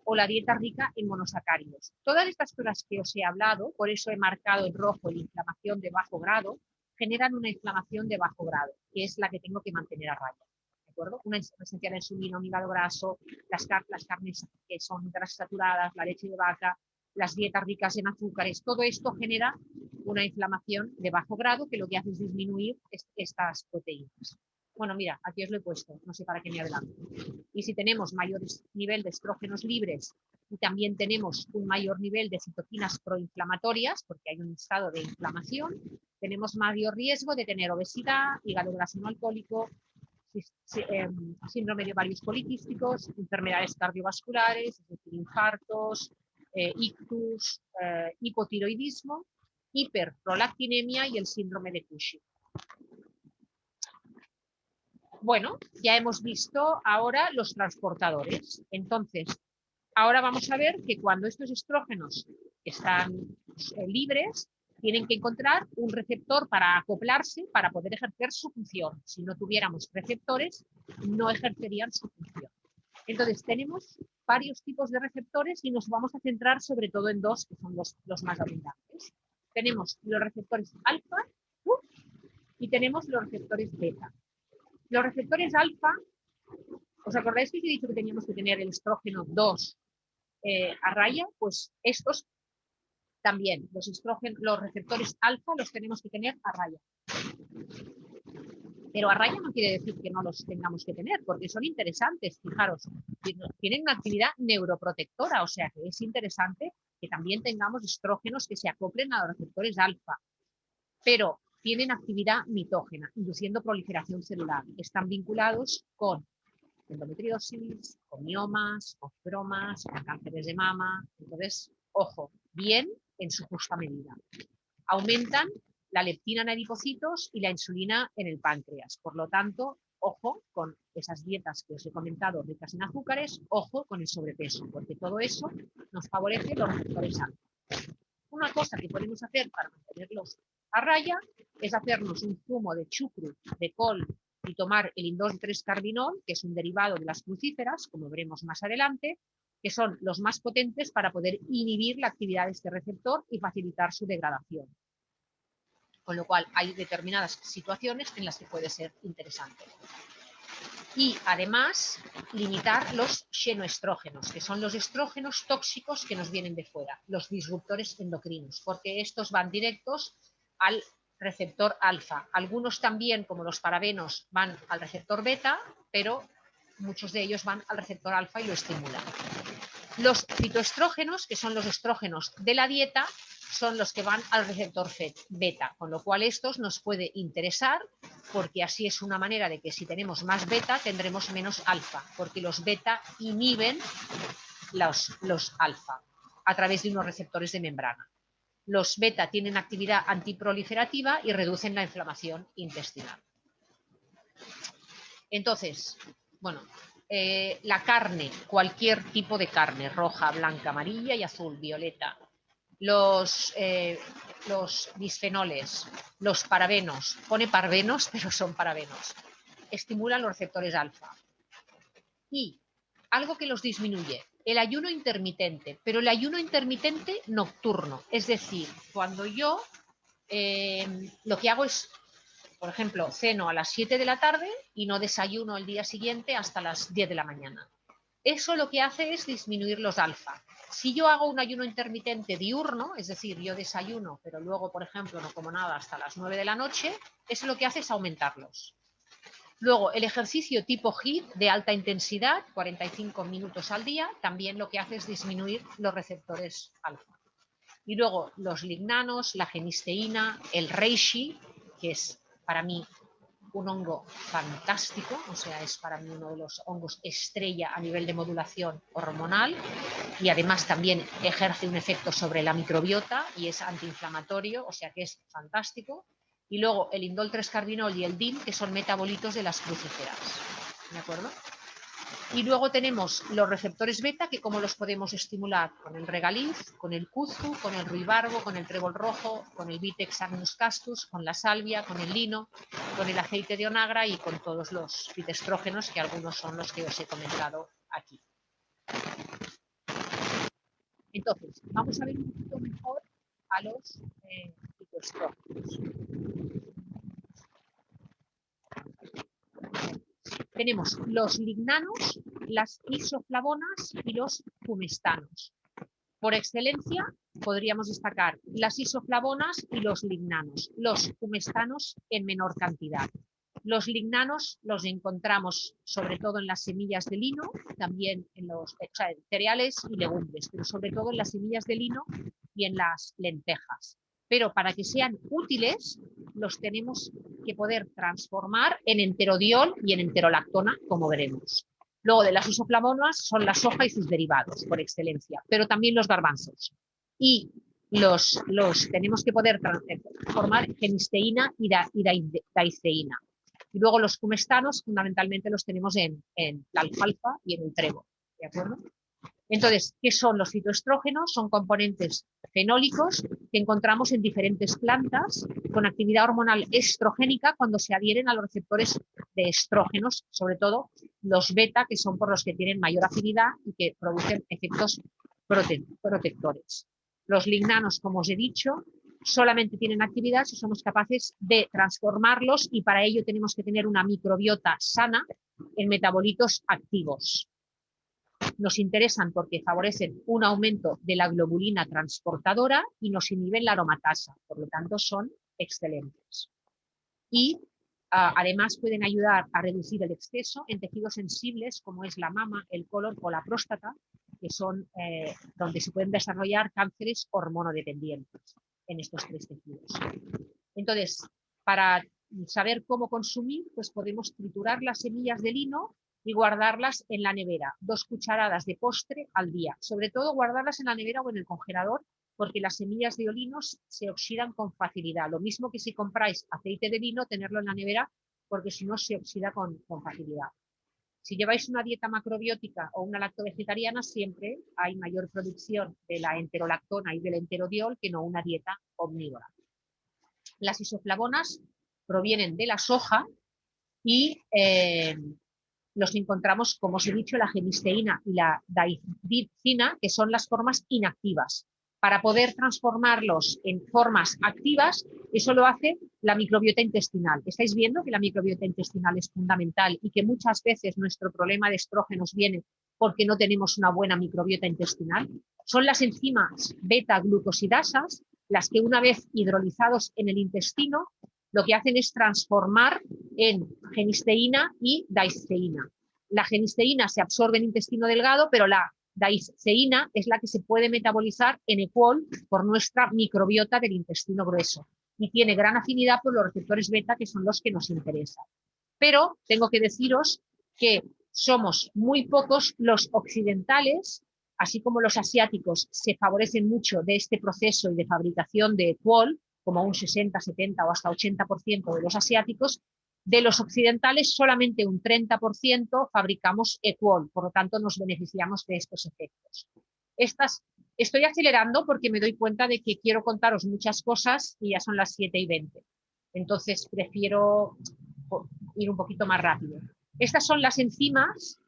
o la dieta rica en monosacáridos. Todas estas cosas que os he hablado, por eso he marcado en rojo la inflamación de bajo grado, generan una inflamación de bajo grado, que es la que tengo que mantener a raya. ¿De acuerdo? Una resistencia a la insulina, un hígado graso, las carnes que son grasas saturadas, la leche de vaca, las dietas ricas en azúcares, todo esto genera una inflamación de bajo grado que lo que hace es disminuir estas proteínas. Bueno, mira, aquí os lo he puesto, no sé para qué me adelanto. Y si tenemos mayor nivel de estrógenos libres y también tenemos un mayor nivel de citoquinas proinflamatorias, porque hay un estado de inflamación, tenemos mayor riesgo de tener obesidad, hígado graso no alcohólico, síndrome de ovarios poliquísticos, enfermedades cardiovasculares, es decir, infartos, ictus, hipotiroidismo, hiperprolactinemia y el síndrome de Cushing. Bueno, ya hemos visto ahora los transportadores. Entonces, ahora vamos a ver que cuando estos estrógenos están libres, tienen que encontrar un receptor para acoplarse para poder ejercer su función. Si no tuviéramos receptores, no ejercerían su función. Entonces, tenemos varios tipos de receptores y nos vamos a centrar sobre todo en dos, que son los más abundantes. Tenemos los receptores alfa y tenemos los receptores beta. Los receptores alfa, ¿os acordáis que os he dicho que teníamos que tener el estrógeno 2 a raya? Pues estos también, los receptores alfa los tenemos que tener a raya. Pero a raya no quiere decir que no los tengamos que tener, porque son interesantes, fijaros, tienen una actividad neuroprotectora, o sea que es interesante que también tengamos estrógenos que se acoplen a los receptores alfa, pero tienen actividad mitógena, induciendo proliferación celular. Están vinculados con endometriosis, con miomas, con fibromas, con cánceres de mama. Entonces, ojo, bien en su justa medida. Aumentan la leptina en adipocitos y la insulina en el páncreas. Por lo tanto, ojo con esas dietas que os he comentado ricas en azúcares, ojo con el sobrepeso, porque todo eso nos favorece los receptores alfa. Una cosa que podemos hacer para mantenerlos a raya es hacernos un zumo de chucrut, de col y tomar el indol-3-carbinol, que es un derivado de las crucíferas, como veremos más adelante, que son los más potentes para poder inhibir la actividad de este receptor y facilitar su degradación. Con lo cual hay determinadas situaciones en las que puede ser interesante. Y además limitar los xenoestrógenos, que son los estrógenos tóxicos que nos vienen de fuera, los disruptores endocrinos, porque estos van directos al receptor alfa. Algunos también, como los parabenos, van al receptor beta, pero muchos de ellos van al receptor alfa y lo estimulan. Los fitoestrógenos, que son los estrógenos de la dieta, son los que van al receptor beta, con lo cual estos nos puede interesar porque así es una manera de que si tenemos más beta tendremos menos alfa, porque los beta inhiben los alfa a través de unos receptores de membrana. Los beta tienen actividad antiproliferativa y reducen la inflamación intestinal. Entonces, bueno, la carne, cualquier tipo de carne, roja, blanca, amarilla y azul, violeta, los bisfenoles, los parabenos, pone parbenos, pero son parabenos, estimulan los receptores alfa. Y algo que los disminuye, el ayuno intermitente, pero el ayuno intermitente nocturno, es decir, cuando yo lo que hago es, por ejemplo, ceno a las 7 de la tarde y no desayuno el día siguiente hasta las 10 de la mañana. Eso lo que hace es disminuir los alfa. Si yo hago un ayuno intermitente diurno, es decir, yo desayuno, pero luego, por ejemplo, no como nada hasta las 9 de la noche, eso lo que hace es aumentarlos. Luego, el ejercicio tipo HIIT de alta intensidad, 45 minutos al día, también lo que hace es disminuir los receptores alfa. Y luego, los lignanos, la genisteína, el reishi, que es para mí un hongo fantástico, o sea, es para mí uno de los hongos estrella a nivel de modulación hormonal y además también ejerce un efecto sobre la microbiota y es antiinflamatorio, o sea que es fantástico. Y luego el indol-3-carbinol y el DIM, que son metabolitos de las crucíferas, ¿de acuerdo? Y luego tenemos los receptores beta, que cómo los podemos estimular con el regaliz, con el kuzu, con el ruibarbo, con el trébol rojo, con el Vitex agnus castus, con la salvia, con el lino, con el aceite de onagra y con todos los fitoestrógenos, que algunos son los que os he comentado aquí. Entonces, vamos a ver un poquito mejor a los fitoestrógenos. Tenemos los lignanos, las isoflavonas y los fumestanos. Por excelencia, podríamos destacar las isoflavonas y los lignanos, los fumestanos en menor cantidad. Los lignanos los encontramos sobre todo en las semillas de lino, también en los cereales y legumbres, pero sobre todo en las semillas de lino y en las lentejas. Pero para que sean útiles, los tenemos que poder transformar en enterodiol y en enterolactona, como veremos. Luego de las isoflavonas son la soja y sus derivados, por excelencia, pero también los garbanzos. Y los tenemos que poder transformar en hemisteína y daiceína. Y luego los cumestanos, fundamentalmente los tenemos en la alfalfa y en el trébol, ¿de acuerdo? Entonces, ¿qué son los fitoestrógenos? Son componentes fenólicos que encontramos en diferentes plantas con actividad hormonal estrogénica cuando se adhieren a los receptores de estrógenos, sobre todo los beta, que son por los que tienen mayor afinidad y que producen efectos protectores. Los lignanos, como os he dicho, solamente tienen actividad si somos capaces de transformarlos y para ello tenemos que tener una microbiota sana en metabolitos activos. Nos interesan porque favorecen un aumento de la globulina transportadora y nos inhiben la aromatasa, por lo tanto son excelentes. Y además pueden ayudar a reducir el exceso en tejidos sensibles como es la mama, el colon o la próstata, que son donde se pueden desarrollar cánceres hormonodependientes en estos tres tejidos. Entonces, para saber cómo consumir, pues podemos triturar las semillas de lino y guardarlas en la nevera, 2 cucharadas de postre al día. Sobre todo guardarlas en la nevera o en el congelador, porque las semillas de olinos se oxidan con facilidad. Lo mismo que si compráis aceite de lino, tenerlo en la nevera, porque si no se oxida con facilidad. Si lleváis una dieta macrobiótica o una lactovegetariana, siempre hay mayor producción de la enterolactona y del enterodiol que no una dieta omnívora. Las isoflavonas provienen de la soja y los encontramos, como os he dicho, la gemisteína y la daidicina, que son las formas inactivas. Para poder transformarlos en formas activas, eso lo hace la microbiota intestinal. Estáis viendo que la microbiota intestinal es fundamental y que muchas veces nuestro problema de estrógenos viene porque no tenemos una buena microbiota intestinal. Son las enzimas beta-glucosidasas las que una vez hidrolizados en el intestino lo que hacen es transformar en genisteína y daiceína. La genisteína se absorbe en el intestino delgado, pero la daiceína es la que se puede metabolizar en EQOL por nuestra microbiota del intestino grueso y tiene gran afinidad por los receptores beta, que son los que nos interesan. Pero tengo que deciros que somos muy pocos los occidentales, así como los asiáticos se favorecen mucho de este proceso y de fabricación de EQOL, como un 60, 70 o hasta 80% de los asiáticos. De los occidentales, solamente un 30% fabricamos EQOL, por lo tanto nos beneficiamos de estos efectos. Estoy acelerando porque me doy cuenta de que quiero contaros muchas cosas y ya son las 7:20. Entonces prefiero ir un poquito más rápido. Estas son las enzimas,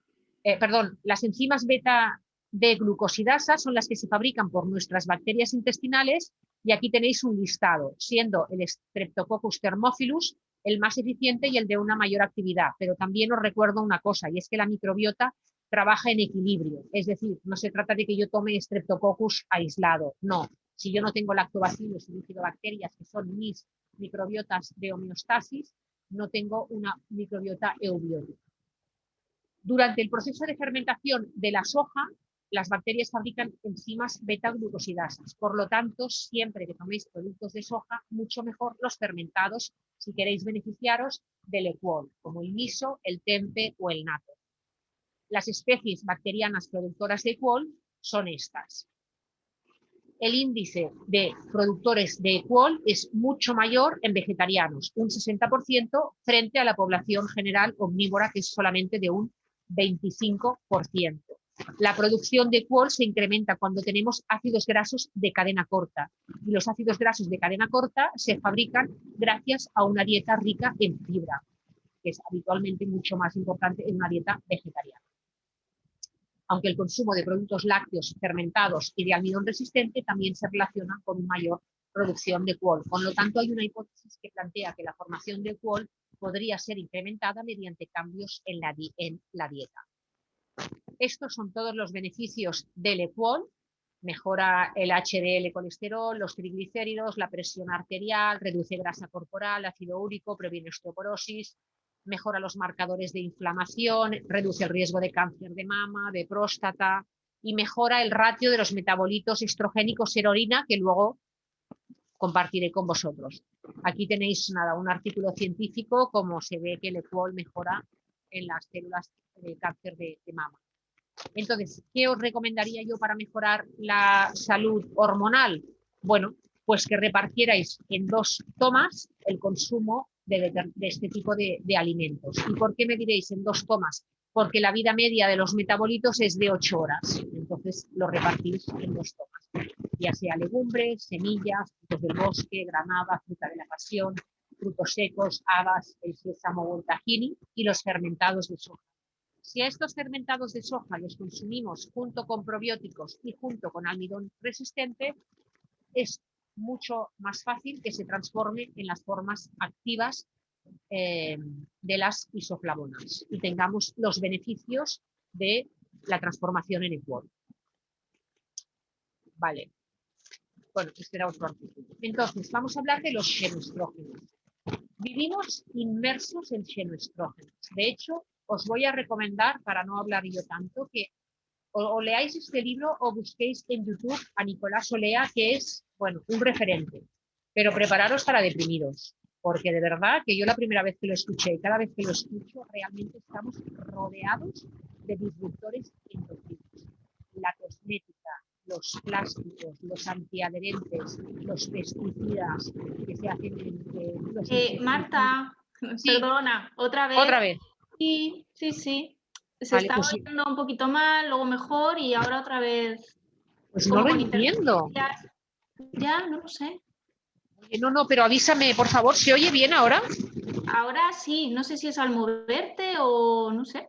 las enzimas beta de glucosidasa son las que se fabrican por nuestras bacterias intestinales y aquí tenéis un listado, siendo el Streptococcus thermophilus el más eficiente y el de una mayor actividad. Pero también os recuerdo una cosa, y es que la microbiota trabaja en equilibrio. Es decir, no se trata de que yo tome Streptococcus aislado, no. Si yo no tengo lactobacillus y bifidobacterias, que son mis microbiotas de homeostasis, no tengo una microbiota eubiótica. Durante el proceso de fermentación de la soja, las bacterias fabrican enzimas beta-glucosidasas. Por lo tanto, siempre que toméis productos de soja, mucho mejor los fermentados si queréis beneficiaros del EQOL, como el miso, el tempe o el natto. Las especies bacterianas productoras de EQOL son estas. El índice de productores de EQOL es mucho mayor en vegetarianos, un 60%, frente a la población general omnívora, que es solamente de un 25%. La producción de EQOL se incrementa cuando tenemos ácidos grasos de cadena corta y los ácidos grasos de cadena corta se fabrican gracias a una dieta rica en fibra, que es habitualmente mucho más importante en una dieta vegetariana. Aunque el consumo de productos lácteos fermentados y de almidón resistente también se relaciona con una mayor producción de EQOL. Por lo tanto, hay una hipótesis que plantea que la formación de EQOL podría ser incrementada mediante cambios en la dieta. Estos son todos los beneficios del EQOL. Mejora el HDL colesterol, los triglicéridos, la presión arterial, reduce grasa corporal, ácido úrico, previene osteoporosis, mejora los marcadores de inflamación, reduce el riesgo de cáncer de mama, de próstata y mejora el ratio de los metabolitos estrogénicos en orina, que luego compartiré con vosotros. Aquí tenéis nada, un artículo científico, como se ve que el Equol mejora en las células de cáncer de mama. Entonces, ¿qué os recomendaría yo para mejorar la salud hormonal? Bueno, pues que repartierais en 2 tomas el consumo de este tipo de alimentos. ¿Y por qué me diréis en 2 tomas? Porque la vida media de los metabolitos es de 8 horas. Entonces, lo repartís en 2 tomas. Ya sea legumbres, semillas, frutos del bosque, granada, fruta de la pasión, frutos secos, habas, el sésamo o el tahini y los fermentados de soja. Si a estos fermentados de soja los consumimos junto con probióticos y junto con almidón resistente, es mucho más fácil que se transforme en las formas activas de las isoflavonas y tengamos los beneficios de la transformación en Equol. Vale. Bueno, este era otro artículo. Entonces, vamos a hablar de los xenoestrógenos. Vivimos inmersos en xenoestrógenos. De hecho, os voy a recomendar, para no hablar yo tanto, que o leáis este libro o busquéis en YouTube a Nicolás Olea, que es, bueno, un referente. Pero prepararos para deprimiros, porque de verdad que yo la primera vez que lo escuché y cada vez que lo escucho, realmente estamos rodeados de disruptores endocrinos. La cosmética, los plásticos, los antiadherentes, los pesticidas que se hacen en los Marta, sí. Perdona, otra vez. Otra vez. Sí. Se Vale, estaba pues, oyendo un poquito mal, luego mejor y ahora otra vez. Pues no lo entiendo. Ya, no lo sé. No, pero avísame, por favor, ¿se oye bien ahora? Ahora sí, no sé si es al moverte o no sé.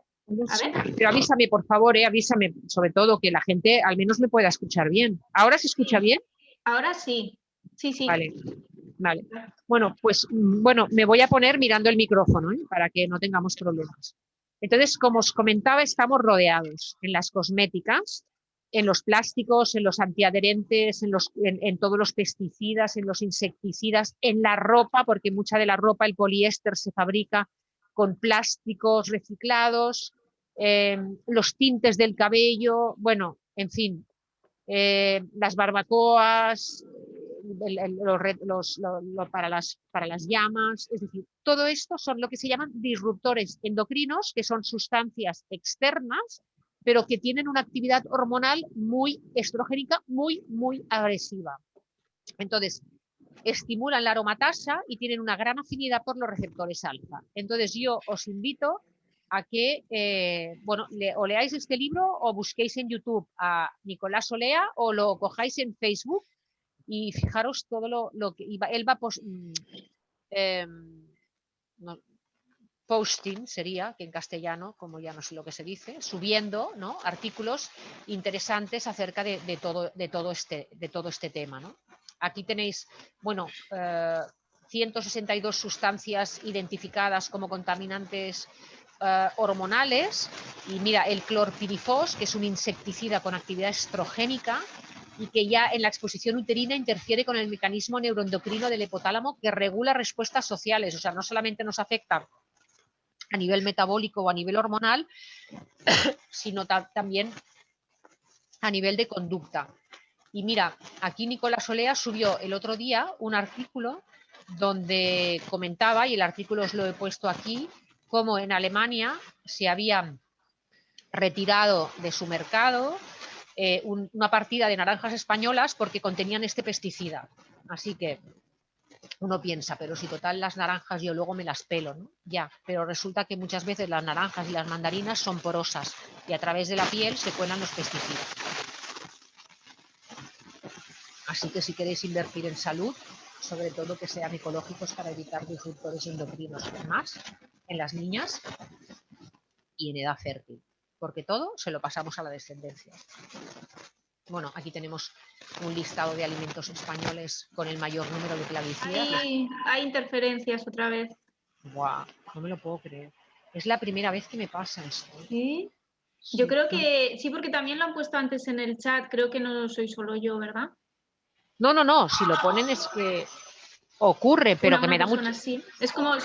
A ver. Pero avísame, por favor, avísame, sobre todo que la gente al menos me pueda escuchar bien. ¿Ahora se escucha bien? Ahora sí. Sí. Vale. Bueno, pues me voy a poner mirando el micrófono, para que no tengamos problemas. Entonces, como os comentaba, estamos rodeados en las cosméticas, en los plásticos, en los antiadherentes, en todos los pesticidas, en los insecticidas, en la ropa, porque mucha de la ropa, el poliéster, se fabrica con plásticos reciclados, los tintes del cabello, bueno, en fin, las barbacoas, para las llamas, es decir, todo esto son lo que se llaman disruptores endocrinos, que son sustancias externas, pero que tienen una actividad hormonal muy estrogénica, muy agresiva. Entonces, estimulan la aromatasa y tienen una gran afinidad por los receptores alfa. Entonces, yo os invito a que, o leáis este libro o busquéis en YouTube a Nicolás Olea o lo cojáis en Facebook y fijaros todo lo que él va posting, sería, que en castellano, como ya no sé lo que se dice, subiendo, ¿no?, artículos interesantes acerca de todo este tema, ¿no? Aquí tenéis, 162 sustancias identificadas como contaminantes hormonales, y mira, el clorpirifos, que es un insecticida con actividad estrogénica y que ya en la exposición uterina interfiere con el mecanismo neuroendocrino del hipotálamo que regula respuestas sociales, o sea, no solamente nos afecta a nivel metabólico o a nivel hormonal, sino también a nivel de conducta. Y mira, aquí Nicolás Olea subió el otro día un artículo donde comentaba, y el artículo os lo he puesto aquí, cómo en Alemania se habían retirado de su mercado una partida de naranjas españolas porque contenían este pesticida. Así que uno piensa, pero si total las naranjas yo luego me las pelo, ¿no? Ya, pero resulta que muchas veces las naranjas y las mandarinas son porosas y a través de la piel se cuelan los pesticidas. Así que si queréis invertir en salud, sobre todo que sean ecológicos para evitar disruptores endocrinos más en las niñas y en edad fértil, porque todo se lo pasamos a la descendencia. Bueno, aquí tenemos un listado de alimentos españoles con el mayor número de plaguicidas. Hay interferencias otra vez. Buah, no me lo puedo creer. Es la primera vez que me pasa esto. ¿Sí? Sí. Yo creo que sí, porque también lo han puesto antes en el chat. Creo que no soy solo yo, ¿verdad? No. Si lo ponen es que ocurre, pero que me da mucho. Sí. Es como,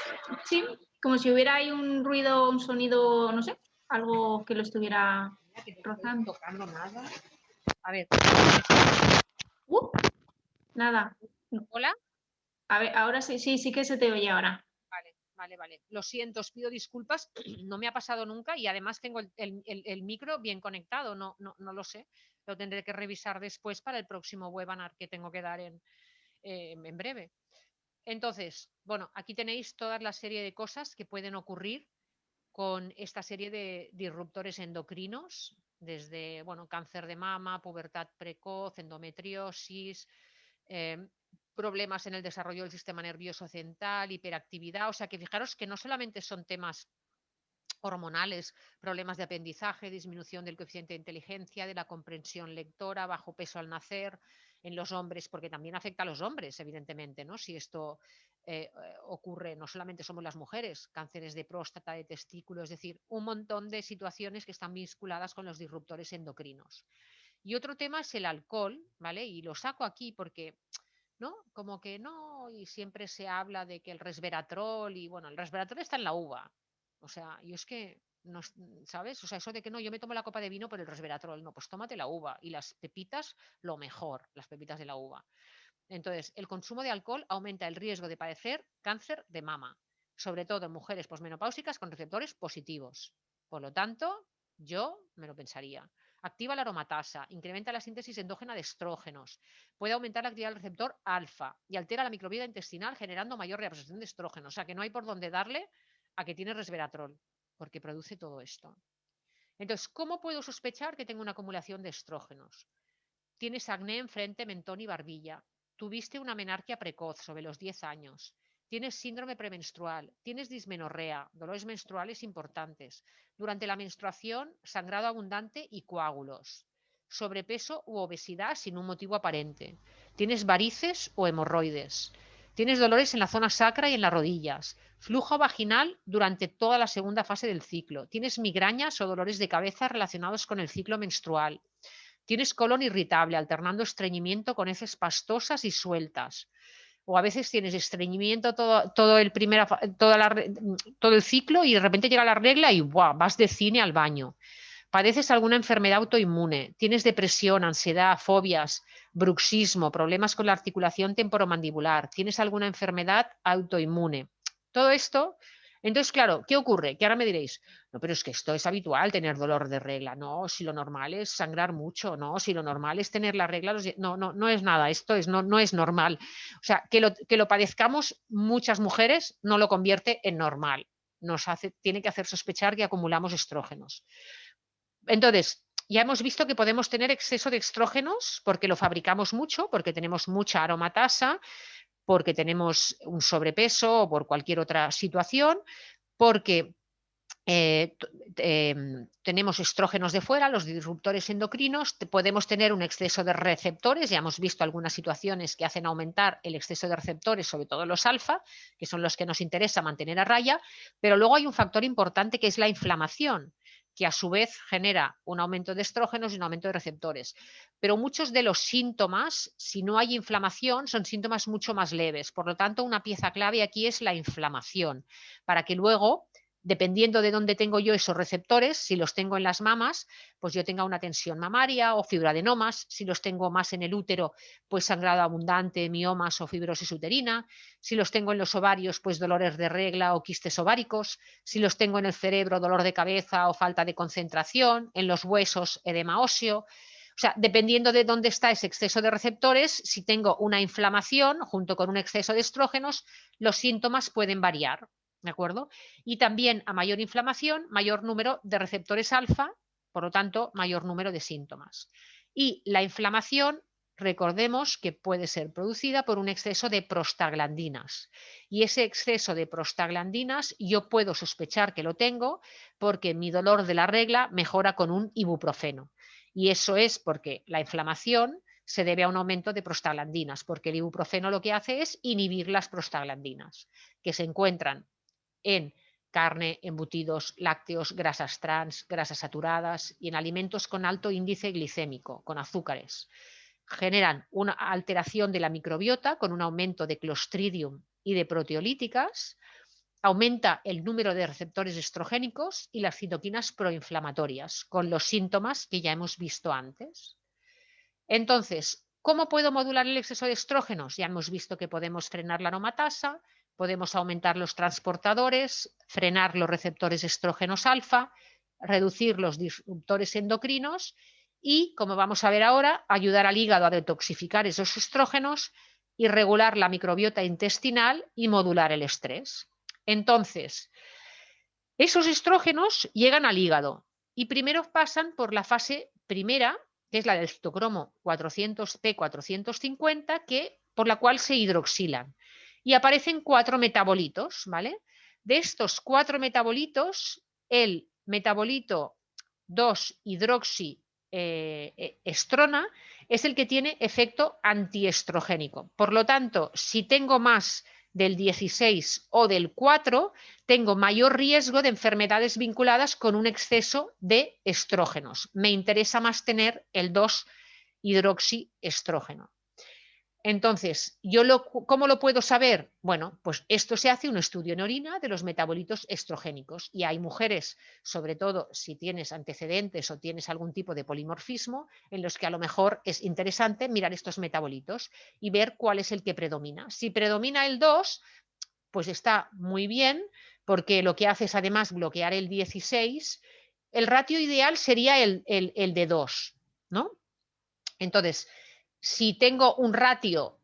sí, como si hubiera ahí un ruido, un sonido, no sé, algo que lo estuviera rozando. No tocando nada. A ver. Nada. ¿Hola? A ver, ahora sí, sí que se te oye ahora. Vale. Lo siento, os pido disculpas, no me ha pasado nunca y además tengo el micro bien conectado, no lo sé. Lo tendré que revisar después para el próximo webinar que tengo que dar en breve. Entonces, bueno, aquí tenéis toda la serie de cosas que pueden ocurrir con esta serie de disruptores endocrinos, desde, bueno, cáncer de mama, pubertad precoz, endometriosis, problemas en el desarrollo del sistema nervioso central, hiperactividad. O sea que fijaros que no solamente son temas hormonales, problemas de aprendizaje, disminución del coeficiente de inteligencia, de la comprensión lectora, bajo peso al nacer en los hombres, porque también afecta a los hombres, evidentemente, ¿no? Si esto ocurre, no solamente somos las mujeres, cánceres de próstata, de testículo, es decir, un montón de situaciones que están vinculadas con los disruptores endocrinos. Y otro tema es el alcohol, ¿vale? Y lo saco aquí porque ¿no? Como que no, y siempre se habla de que el resveratrol, y bueno, el resveratrol está en la uva. O sea, yo es que, no, ¿sabes? O sea, eso de que no, yo me tomo la copa de vino por el resveratrol, no, pues tómate la uva y las pepitas, lo mejor, las pepitas de la uva. Entonces, el consumo de alcohol aumenta el riesgo de padecer cáncer de mama, sobre todo en mujeres posmenopáusicas con receptores positivos. Por lo tanto, yo me lo pensaría. Activa la aromatasa, incrementa la síntesis endógena de estrógenos, puede aumentar la actividad del receptor alfa y altera la microbiota intestinal generando mayor reabsorción de estrógenos. O sea que no hay por dónde darle a que tiene resveratrol, porque produce todo esto. Entonces, ¿cómo puedo sospechar que tengo una acumulación de estrógenos? Tienes acné en frente, mentón y barbilla. Tuviste una menarquia precoz sobre los 10 años. Tienes síndrome premenstrual. Tienes dismenorrea, dolores menstruales importantes. Durante la menstruación, sangrado abundante y coágulos. Sobrepeso u obesidad sin un motivo aparente. Tienes varices o hemorroides. Tienes dolores en la zona sacra y en las rodillas. Flujo vaginal durante toda la segunda fase del ciclo. Tienes migrañas o dolores de cabeza relacionados con el ciclo menstrual. Tienes colon irritable, alternando estreñimiento con heces pastosas y sueltas. O a veces tienes estreñimiento todo el ciclo y de repente llega la regla y ¡buah! Vas de cine al baño. Padeces alguna enfermedad autoinmune, tienes depresión, ansiedad, fobias, bruxismo, problemas con la articulación temporomandibular, tienes alguna enfermedad autoinmune. Todo esto, entonces, claro, ¿qué ocurre? Que ahora me diréis, no, pero es que esto es habitual tener dolor de regla. No, si lo normal es sangrar mucho, no, si lo normal es tener la regla, no es nada, esto es, no es normal. O sea, que lo padezcamos muchas mujeres no lo convierte en normal. Tiene que hacer sospechar que acumulamos estrógenos. Entonces, ya hemos visto que podemos tener exceso de estrógenos porque lo fabricamos mucho, porque tenemos mucha aromatasa, porque tenemos un sobrepeso o por cualquier otra situación, porque tenemos estrógenos de fuera, los disruptores endocrinos, podemos tener un exceso de receptores, ya hemos visto algunas situaciones que hacen aumentar el exceso de receptores, sobre todo los alfa, que son los que nos interesa mantener a raya, pero luego hay un factor importante que es la inflamación, que a su vez genera un aumento de estrógenos y un aumento de receptores. Pero muchos de los síntomas, si no hay inflamación, son síntomas mucho más leves. Por lo tanto, una pieza clave aquí es la inflamación, para que luego, dependiendo de dónde tengo yo esos receptores, si los tengo en las mamas, pues yo tenga una tensión mamaria o fibroadenomas, si los tengo más en el útero, pues sangrado abundante, miomas o fibrosis uterina, si los tengo en los ovarios, pues dolores de regla o quistes ováricos, si los tengo en el cerebro, dolor de cabeza o falta de concentración, en los huesos, edema óseo. O sea, dependiendo de dónde está ese exceso de receptores, si tengo una inflamación junto con un exceso de estrógenos, los síntomas pueden variar. ¿De acuerdo? Y también a mayor inflamación, mayor número de receptores alfa, por lo tanto, mayor número de síntomas. Y la inflamación, recordemos que puede ser producida por un exceso de prostaglandinas. Y ese exceso de prostaglandinas yo puedo sospechar que lo tengo porque mi dolor de la regla mejora con un ibuprofeno. Y eso es porque la inflamación se debe a un aumento de prostaglandinas, porque el ibuprofeno lo que hace es inhibir las prostaglandinas, que se encuentran en carne, embutidos, lácteos, grasas trans, grasas saturadas y en alimentos con alto índice glicémico, con azúcares. Generan una alteración de la microbiota con un aumento de Clostridium y de proteolíticas, aumenta el número de receptores estrogénicos y las citoquinas proinflamatorias, con los síntomas que ya hemos visto antes. Entonces, ¿Cómo puedo modular el exceso de estrógenos? Ya hemos visto que podemos frenar la aromatasa, podemos aumentar los transportadores, frenar los receptores estrógenos alfa, reducir los disruptores endocrinos y, como vamos a ver ahora, ayudar al hígado a detoxificar esos estrógenos y regular la microbiota intestinal y modular el estrés. Entonces, esos estrógenos llegan al hígado y primero pasan por la fase primera, que es la del citocromo 400P450, por la cual se hidroxilan. Y aparecen 4 metabolitos, ¿vale? De estos 4 metabolitos, el metabolito 2-hidroxiestrona es el que tiene efecto antiestrogénico. Por lo tanto, si tengo más del 16 o del 4, tengo mayor riesgo de enfermedades vinculadas con un exceso de estrógenos. Me interesa más tener el 2-hidroxiestrógeno. Entonces, ¿cómo lo puedo saber? Bueno, pues esto se hace un estudio en orina de los metabolitos estrogénicos y hay mujeres, sobre todo si tienes antecedentes o tienes algún tipo de polimorfismo, en los que a lo mejor es interesante mirar estos metabolitos y ver cuál es el que predomina. Si predomina el 2, pues está muy bien, porque lo que hace es además bloquear el 16. El ratio ideal sería el de 2, ¿no? Entonces, si tengo un ratio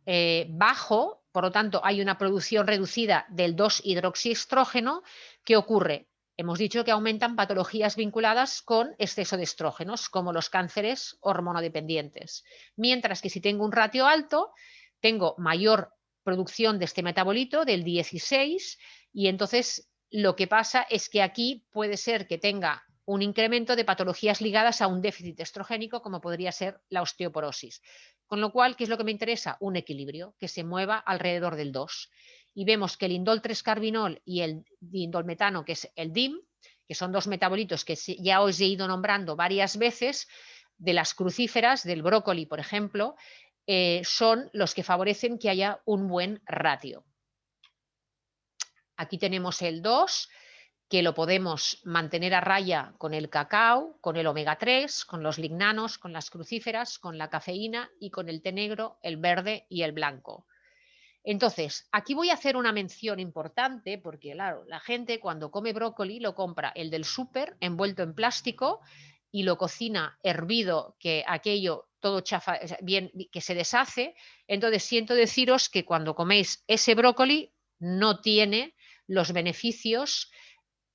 bajo, por lo tanto hay una producción reducida del 2-hidroxiestrógeno, ¿qué ocurre? Hemos dicho que aumentan patologías vinculadas con exceso de estrógenos, como los cánceres hormonodependientes. Mientras que si tengo un ratio alto, tengo mayor producción de este metabolito, del 16, y entonces lo que pasa es que aquí puede ser que tenga un incremento de patologías ligadas a un déficit estrogénico, como podría ser la osteoporosis. Con lo cual, ¿qué es lo que me interesa? Un equilibrio, que se mueva alrededor del 2. Y vemos que el indol 3-carbinol y el diindolmetano, que es el DIM, que son dos metabolitos que ya os he ido nombrando varias veces, de las crucíferas, del brócoli, por ejemplo, son los que favorecen que haya un buen ratio. Aquí tenemos el 2, que lo podemos mantener a raya con el cacao, con el omega 3, con los lignanos, con las crucíferas, con la cafeína y con el té negro, el verde y el blanco. Entonces, aquí voy a hacer una mención importante porque, claro, la gente cuando come brócoli lo compra el del súper envuelto en plástico y lo cocina hervido, que aquello todo chafa, bien, que se deshace. Entonces, siento deciros que cuando coméis ese brócoli no tiene los beneficios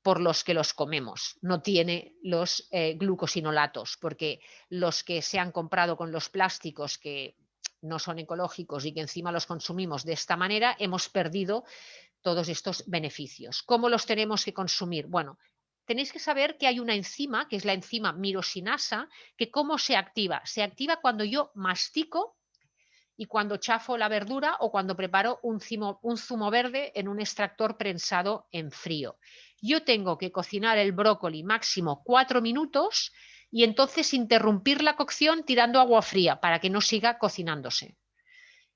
por los que los comemos, no tiene los glucosinolatos, porque los que se han comprado con los plásticos que no son ecológicos y que encima los consumimos de esta manera, hemos perdido todos estos beneficios. ¿Cómo los tenemos que consumir? Bueno, tenéis que saber que hay una enzima, que es la enzima mirosinasa, que ¿cómo se activa? Se activa cuando yo mastico y cuando chafo la verdura o cuando preparo un zumo verde en un extractor prensado en frío. Yo tengo que cocinar el brócoli máximo 4 minutos y entonces interrumpir la cocción tirando agua fría para que no siga cocinándose.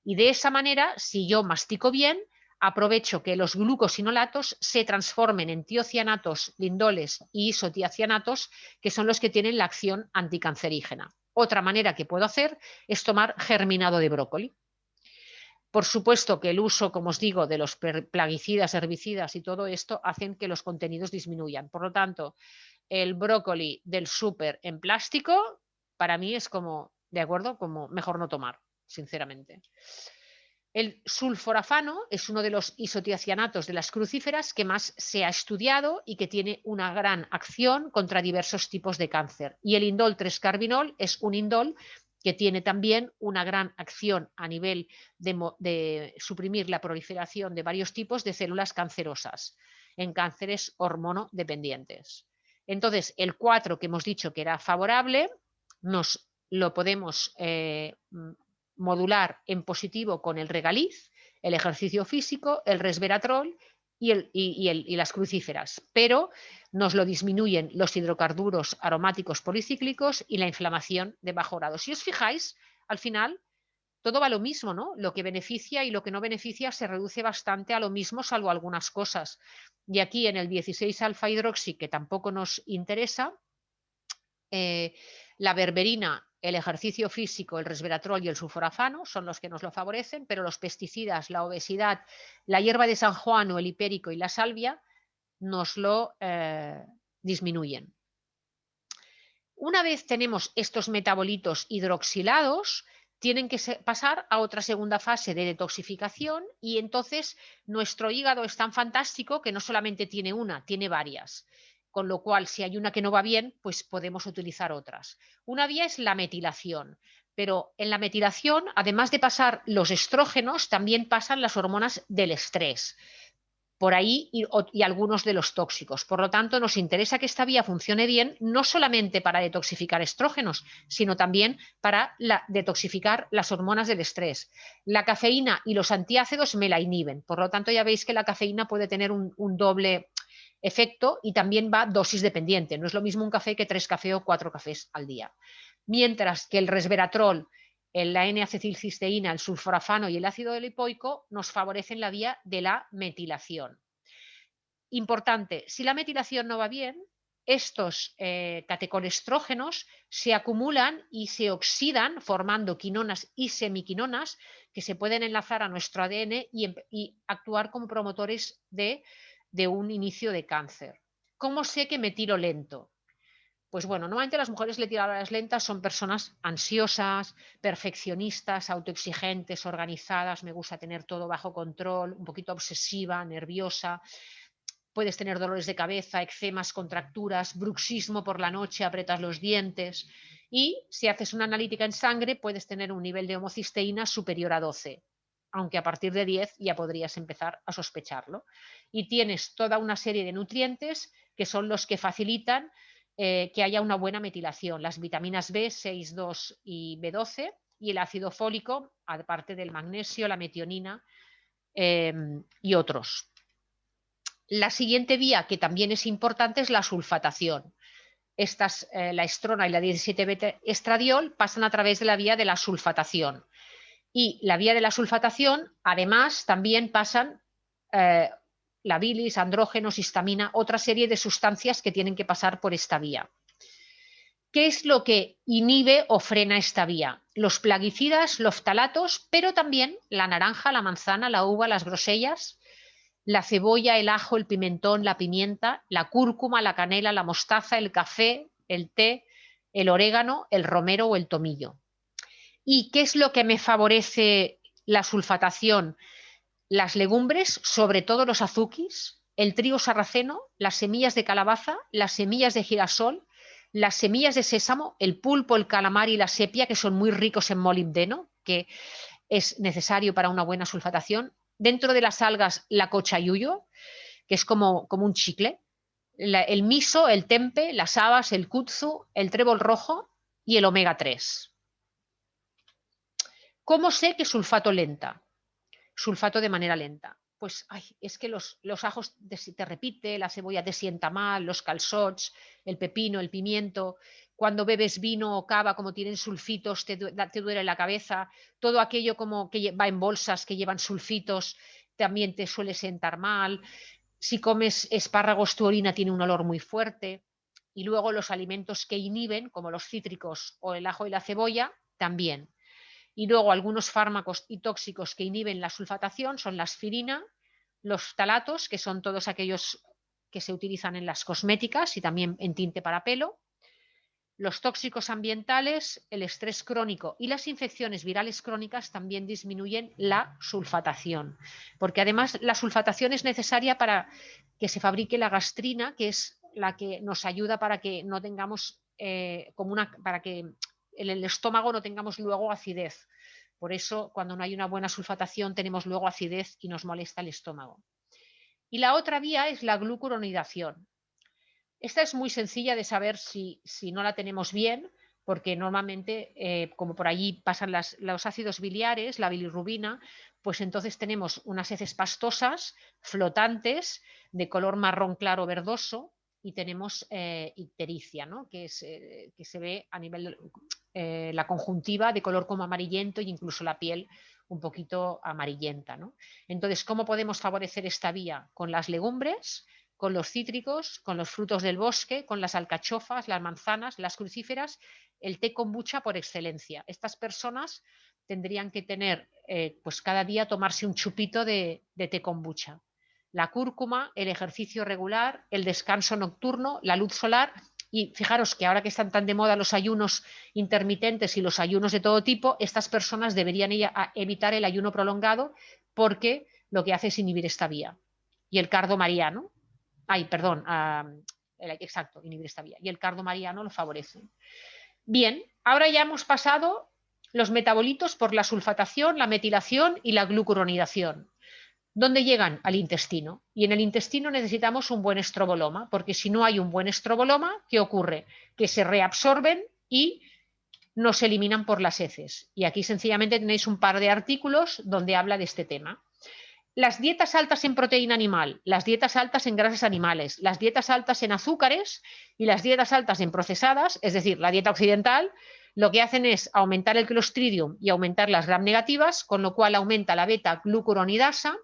Y de esa manera, si yo mastico bien, aprovecho que los glucosinolatos se transformen en tiocianatos, lindoles y isotiacianatos, que son los que tienen la acción anticancerígena. Otra manera que puedo hacer es tomar germinado de brócoli. Por supuesto que el uso, como os digo, de los plaguicidas, herbicidas y todo esto hacen que los contenidos disminuyan. Por lo tanto, el brócoli del súper en plástico, para mí es como, ¿de acuerdo? Como mejor no tomar, sinceramente. El sulforafano es uno de los isotiacianatos de las crucíferas que más se ha estudiado y que tiene una gran acción contra diversos tipos de cáncer. Y el indol 3-carbinol es un indol que tiene también una gran acción a nivel de suprimir la proliferación de varios tipos de células cancerosas en cánceres hormonodependientes. Entonces, el 4 que hemos dicho que era favorable, nos lo podemos modular en positivo con el regaliz, el ejercicio físico, el resveratrol y las crucíferas, pero nos lo disminuyen los hidrocarburos aromáticos policíclicos y la inflamación de bajo grado. Si os fijáis, al final todo va a lo mismo, ¿no? Lo que beneficia y lo que no beneficia se reduce bastante a lo mismo, salvo algunas cosas. Y aquí en el 16-alfa hidroxi, que tampoco nos interesa, la berberina el ejercicio físico, el resveratrol y el sulforafano son los que nos lo favorecen, pero los pesticidas, la obesidad, la hierba de San Juan o el hipérico y la salvia nos lo disminuyen. Una vez tenemos estos metabolitos hidroxilados, tienen que pasar a otra segunda fase de detoxificación y entonces nuestro hígado es tan fantástico que no solamente tiene una, tiene varias. Con lo cual, si hay una que no va bien, pues podemos utilizar otras. Una vía es la metilación, pero en la metilación, además de pasar los estrógenos, también pasan las hormonas del estrés por ahí y algunos de los tóxicos. Por lo tanto, nos interesa que esta vía funcione bien, no solamente para detoxificar estrógenos, sino también para detoxificar las hormonas del estrés. La cafeína y los antiácidos me la inhiben. Por lo tanto, ya veis que la cafeína puede tener un doble efecto y también va dosis dependiente. No es lo mismo un café que 3 cafés o 4 cafés al día. Mientras que el resveratrol, la N-acetilcisteína, el sulforafano y el ácido lipoico nos favorecen la vía de la metilación. Importante, si la metilación no va bien, estos catecolestrógenos se acumulan y se oxidan formando quinonas y semiquinonas que se pueden enlazar a nuestro ADN y actuar como promotores de un inicio de cáncer. ¿Cómo sé que metilo lento? Pues bueno, normalmente las mujeres metiladoras lentas son personas ansiosas, perfeccionistas, autoexigentes, organizadas, me gusta tener todo bajo control, un poquito obsesiva, nerviosa. Puedes tener dolores de cabeza, eczemas, contracturas, bruxismo por la noche, apretas los dientes. Y si haces una analítica en sangre, puedes tener un nivel de homocisteína superior a 12, aunque a partir de 10 ya podrías empezar a sospecharlo. Y tienes toda una serie de nutrientes que son los que facilitan que haya una buena metilación, las vitaminas B, 6, 2 y B12 y el ácido fólico, aparte del magnesio, la metionina y otros. La siguiente vía, que también es importante, es la sulfatación. La estrona y la 17-beta-estradiol pasan a través de la vía de la sulfatación. Y la vía de la sulfatación, además, también pasan la bilis, andrógenos, histamina, otra serie de sustancias que tienen que pasar por esta vía. ¿Qué es lo que inhibe o frena esta vía? Los plaguicidas, los ftalatos, pero también la naranja, la manzana, la uva, las grosellas, la cebolla, el ajo, el pimentón, la pimienta, la cúrcuma, la canela, la mostaza, el café, el té, el orégano, el romero o el tomillo. ¿Y qué es lo que me favorece la sulfatación? Las legumbres, sobre todo los azuquis, el trigo sarraceno, las semillas de calabaza, las semillas de girasol, las semillas de sésamo, el pulpo, el calamar y la sepia, que son muy ricos en molibdeno, que es necesario para una buena sulfatación. Dentro de las algas, la cochayuyo, que es como un chicle, el miso, el tempe, las habas, el kudzu, el trébol rojo y el omega 3. ¿Cómo sé que sulfato lenta? Sulfato de manera lenta. Pues es que los ajos te repite, la cebolla te sienta mal, los calçots, el pepino, el pimiento, cuando bebes vino o cava, como tienen sulfitos, te duele la cabeza, todo aquello como que va en bolsas que llevan sulfitos también te suele sentar mal. Si comes espárragos, tu orina tiene un olor muy fuerte. Y luego los alimentos que inhiben, como los cítricos o el ajo y la cebolla, también. Y luego algunos fármacos y tóxicos que inhiben la sulfatación son la aspirina, los ftalatos, que son todos aquellos que se utilizan en las cosméticas y también en tinte para pelo, los tóxicos ambientales, el estrés crónico y las infecciones virales crónicas también disminuyen la sulfatación, porque además la sulfatación es necesaria para que se fabrique la gastrina, que es la que nos ayuda para que no tengamos para que en el estómago no tengamos luego acidez. Por eso, cuando no hay una buena sulfatación, tenemos luego acidez y nos molesta el estómago. Y la otra vía es la glucuronidación. Esta es muy sencilla de saber si no la tenemos bien, porque normalmente, como por allí pasan los ácidos biliares, la bilirrubina, pues entonces tenemos unas heces pastosas, flotantes, de color marrón claro verdoso, y tenemos ictericia, ¿no? que se ve a nivel la conjuntiva de color como amarillento e incluso la piel un poquito amarillenta, ¿no? Entonces, ¿cómo podemos favorecer esta vía? Con las legumbres, con los cítricos, con los frutos del bosque, con las alcachofas, las manzanas, las crucíferas, el té kombucha por excelencia. Estas personas tendrían que tener, pues cada día tomarse un chupito de té kombucha. La cúrcuma, el ejercicio regular, el descanso nocturno, la luz solar. Y fijaros que ahora que están tan de moda los ayunos intermitentes y los ayunos de todo tipo, estas personas deberían evitar el ayuno prolongado porque lo que hace es inhibir esta vía. Y el cardo mariano, exacto, inhibir esta vía. Y el cardo mariano lo favorece. Bien, ahora ya hemos pasado los metabolitos por la sulfatación, la metilación y la glucuronidación. ¿Dónde llegan? Al intestino. Y en el intestino necesitamos un buen estroboloma, porque si no hay un buen estroboloma, ¿qué ocurre? Que se reabsorben y no se eliminan por las heces. Y aquí sencillamente tenéis un par de artículos donde habla de este tema. Las dietas altas en proteína animal, las dietas altas en grasas animales, las dietas altas en azúcares y las dietas altas en procesadas, es decir, la dieta occidental, lo que hacen es aumentar el clostridium y aumentar las gram negativas, con lo cual aumenta la beta-glucuronidasa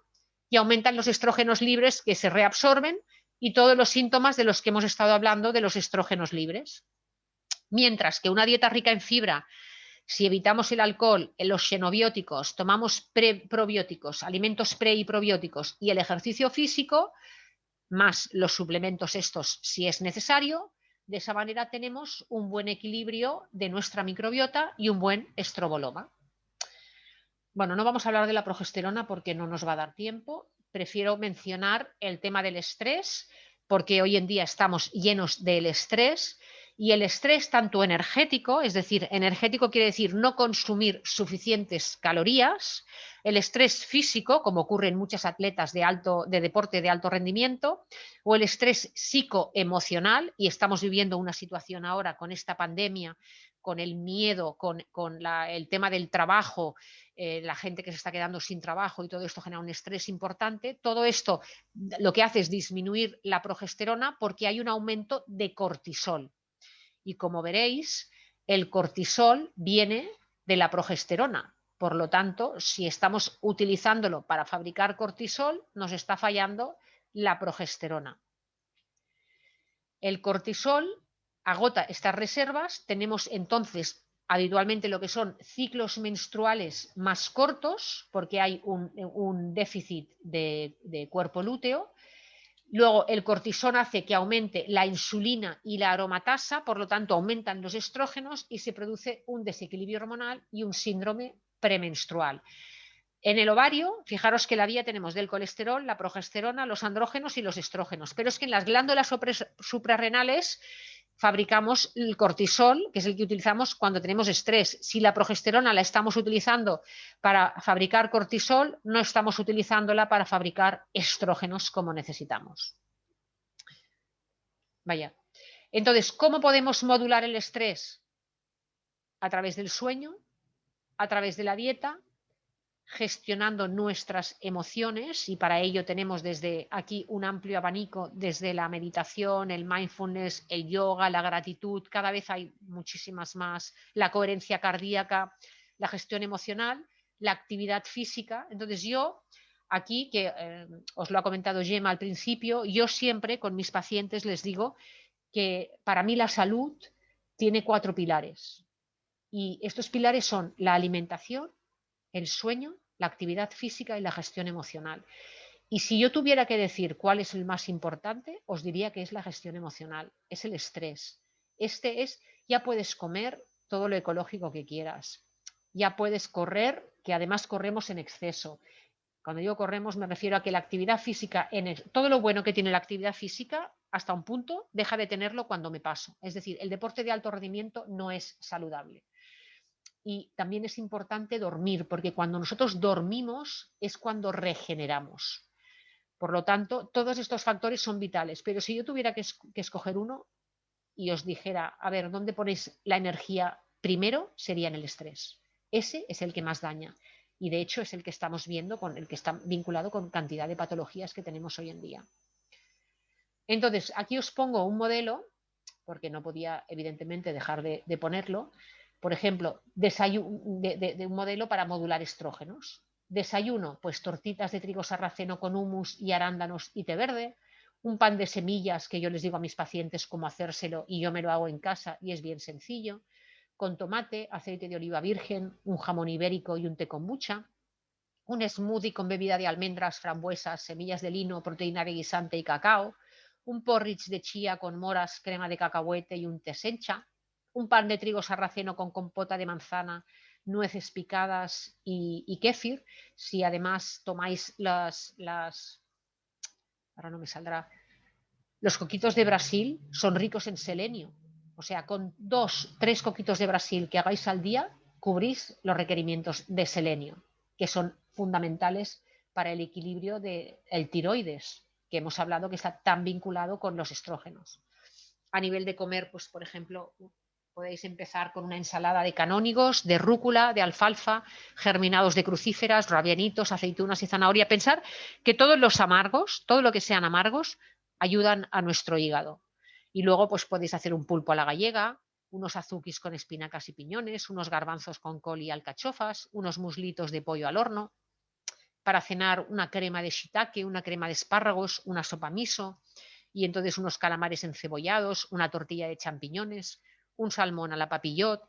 y aumentan los estrógenos libres que se reabsorben y todos los síntomas de los que hemos estado hablando de los estrógenos libres. Mientras que una dieta rica en fibra, si evitamos el alcohol, los xenobióticos, tomamos probióticos, alimentos pre y probióticos y el ejercicio físico, más los suplementos estos si es necesario, de esa manera tenemos un buen equilibrio de nuestra microbiota y un buen estroboloma. Bueno, no vamos a hablar de la progesterona porque no nos va a dar tiempo. Prefiero mencionar el tema del estrés porque hoy en día estamos llenos del estrés y el estrés tanto energético, es decir, energético quiere decir no consumir suficientes calorías, el estrés físico, como ocurre en muchos atletas de deporte de alto rendimiento, o el estrés psicoemocional, y estamos viviendo una situación ahora con esta pandemia, con el miedo, con el tema del trabajo, la gente que se está quedando sin trabajo y todo esto genera un estrés importante. Todo esto lo que hace es disminuir la progesterona porque hay un aumento de cortisol. Y como veréis, el cortisol viene de la progesterona. Por lo tanto, si estamos utilizándolo para fabricar cortisol, nos está fallando la progesterona. El cortisol agota estas reservas, tenemos entonces habitualmente lo que son ciclos menstruales más cortos, porque hay un déficit de cuerpo lúteo. Luego el cortisol hace que aumente la insulina y la aromatasa, por lo tanto aumentan los estrógenos y se produce un desequilibrio hormonal y un síndrome premenstrual. En el ovario, fijaros que la vía tenemos del colesterol, la progesterona, los andrógenos y los estrógenos, pero es que en las glándulas suprarrenales fabricamos el cortisol, que es el que utilizamos cuando tenemos estrés. Si la progesterona la estamos utilizando para fabricar cortisol, no estamos utilizándola para fabricar estrógenos como necesitamos. Vaya. Entonces, ¿cómo podemos modular el estrés? A través del sueño, a través de la dieta, gestionando nuestras emociones, y para ello tenemos desde aquí un amplio abanico, desde la meditación, el mindfulness, el yoga, la gratitud, cada vez hay muchísimas más, la coherencia cardíaca, la gestión emocional, la actividad física. Entonces yo aquí, que os lo ha comentado Gemma al principio, yo siempre con mis pacientes les digo que para mí la salud tiene 4 pilares y estos pilares son la alimentación, el sueño, la actividad física y la gestión emocional. Y si yo tuviera que decir cuál es el más importante, os diría que es la gestión emocional, es el estrés. Ya puedes comer todo lo ecológico que quieras, ya puedes correr, que además corremos en exceso. Cuando digo corremos me refiero a que la actividad física, todo lo bueno que tiene la actividad física, hasta un punto, deja de tenerlo cuando me paso. Es decir, el deporte de alto rendimiento no es saludable. Y también es importante dormir, porque cuando nosotros dormimos es cuando regeneramos. Por lo tanto, todos estos factores son vitales, pero si yo tuviera que escoger uno y os dijera, a ver, ¿dónde ponéis la energía primero? Sería en el estrés. Ese es el que más daña y de hecho es el que estamos viendo, con el que está vinculado con cantidad de patologías que tenemos hoy en día. Entonces, aquí os pongo un modelo, porque no podía evidentemente dejar de ponerlo. Por ejemplo, de un modelo para modular estrógenos. Desayuno, pues tortitas de trigo sarraceno con humus y arándanos y té verde. un pan de semillas, que yo les digo a mis pacientes cómo hacérselo y yo me lo hago en casa y es bien sencillo, con tomate, aceite de oliva virgen, un jamón ibérico y un té kombucha, un smoothie con bebida de almendras, frambuesas, semillas de lino, proteína de guisante y cacao, un porridge de chía con moras, crema de cacahuete y un té sencha, un pan de trigo sarraceno con compota de manzana, nueces picadas y kéfir. Si además tomáis ahora no me saldrá, los coquitos de Brasil son ricos en selenio. O sea, con 2, 3 coquitos de Brasil que hagáis al día, cubrís los requerimientos de selenio, que son fundamentales para el equilibrio del tiroides, que hemos hablado que está tan vinculado con los estrógenos. A nivel de comer, pues por ejemplo, podéis empezar con una ensalada de canónigos, de rúcula, de alfalfa, germinados de crucíferas, rabianitos, aceitunas y zanahoria. Pensar que todos los amargos, todo lo que sean amargos, ayudan a nuestro hígado. Y luego pues podéis hacer un pulpo a la gallega, unos azuquis con espinacas y piñones, unos garbanzos con col y alcachofas, unos muslitos de pollo al horno. Para cenar, una crema de shiitake, una crema de espárragos, una sopa miso y entonces unos calamares encebollados, una tortilla de champiñones, un salmón a la papillot,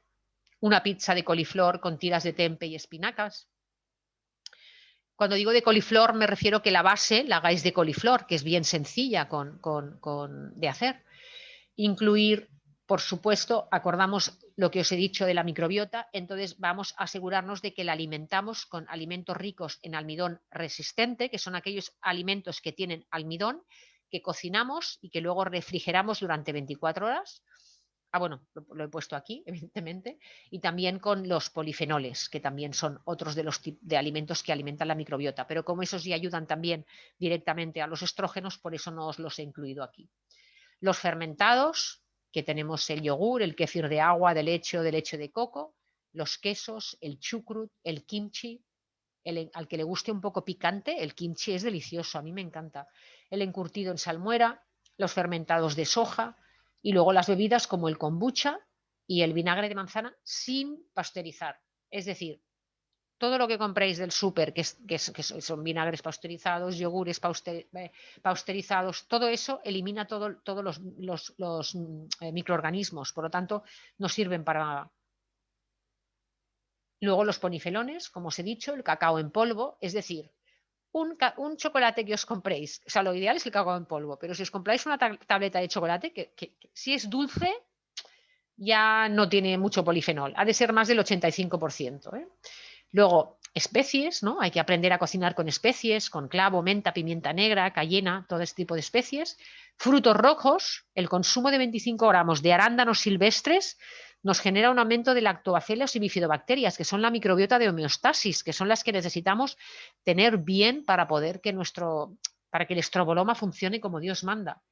una pizza de coliflor con tiras de tempe y espinacas. Cuando digo de coliflor me refiero que la base la hagáis de coliflor, que es bien sencilla de hacer. Incluir, por supuesto, acordamos lo que os he dicho de la microbiota, entonces vamos a asegurarnos de que la alimentamos con alimentos ricos en almidón resistente, que son aquellos alimentos que tienen almidón, que cocinamos y que luego refrigeramos durante 24 horas. Bueno, lo he puesto aquí, evidentemente, y también con los polifenoles, que también son otros de los de alimentos que alimentan la microbiota, pero como esos ya ayudan también directamente a los estrógenos, por eso no os los he incluido aquí. Los fermentados, que tenemos el yogur, el kéfir de agua, de leche o de leche de coco, los quesos, el chucrut, el kimchi, al que le guste un poco picante, el kimchi es delicioso, a mí me encanta. El encurtido en salmuera, los fermentados de soja y luego las bebidas como el kombucha y el vinagre de manzana sin pasteurizar. Es decir, todo lo que compréis del súper, que son vinagres pasteurizados, yogures pasteurizados, todo eso elimina todos los microorganismos, por lo tanto, no sirven para nada. Luego los ponifelones, como os he dicho, el cacao en polvo, es decir, un chocolate que os compréis, o sea, lo ideal es el cacao en polvo, pero si os compráis una tableta de chocolate, que si es dulce, ya no tiene mucho polifenol, ha de ser más del 85%, ¿eh? Luego, especies, ¿no? Hay que aprender a cocinar con especies, con clavo, menta, pimienta negra, cayena, todo este tipo de especies. Frutos rojos, el consumo de 25 gramos de arándanos silvestres nos genera un aumento de lactobacilos y bifidobacterias, que son la microbiota de homeostasis, que son las que necesitamos tener bien para poder para que el estroboloma funcione como Dios manda.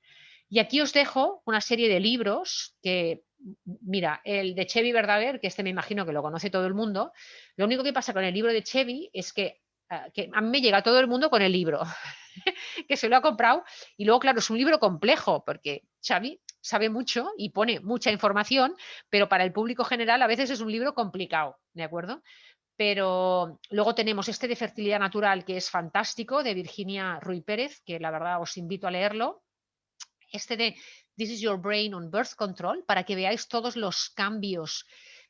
Y aquí os dejo una serie de libros que, mira, el de Chevy Verdaguer, que me imagino que lo conoce todo el mundo. Lo único que pasa con el libro de Chevy es que a mí me llega todo el mundo con el libro, que se lo ha comprado. Y luego, claro, es un libro complejo, porque Xavi sabe mucho y pone mucha información, pero para el público general a veces es un libro complicado, ¿de acuerdo? Pero luego tenemos este de fertilidad natural, que es fantástico, de Virginia Ruy Pérez, que la verdad os invito a leerlo. Este de This is Your Brain on Birth Control, para que veáis todos los cambios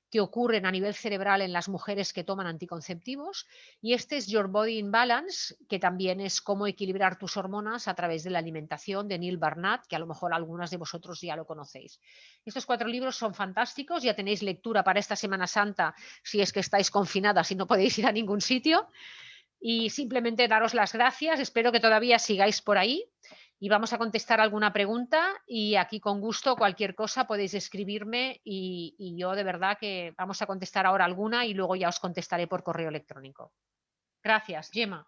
que ocurren a nivel cerebral en las mujeres que toman anticonceptivos. Y este es Your Body in Balance, que también es cómo equilibrar tus hormonas a través de la alimentación, de Neil Barnett, que a lo mejor algunas de vosotros ya lo conocéis. Estos 4 libros son fantásticos, ya tenéis lectura para esta Semana Santa si es que estáis confinadas y no podéis ir a ningún sitio. Y simplemente daros las gracias, espero que todavía sigáis por ahí. Y vamos a contestar alguna pregunta y aquí con gusto cualquier cosa podéis escribirme y yo de verdad que vamos a contestar ahora alguna y luego ya os contestaré por correo electrónico. Gracias, Gemma.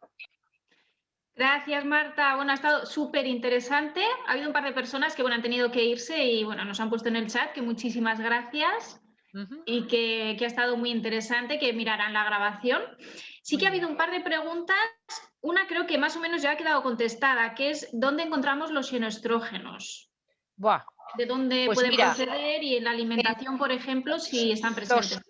Gracias, Marta. Bueno, ha estado súper interesante. Ha habido un par de personas que han tenido que irse y nos han puesto en el chat que muchísimas gracias y que ha estado muy interesante, que mirarán la grabación. Sí que ha habido un par de preguntas. Una creo que más o menos ya ha quedado contestada, que es ¿dónde encontramos los xenoestrógenos? Buah. ¿De dónde Pues pueden mira, proceder? Y en la alimentación, por ejemplo, si están presentes.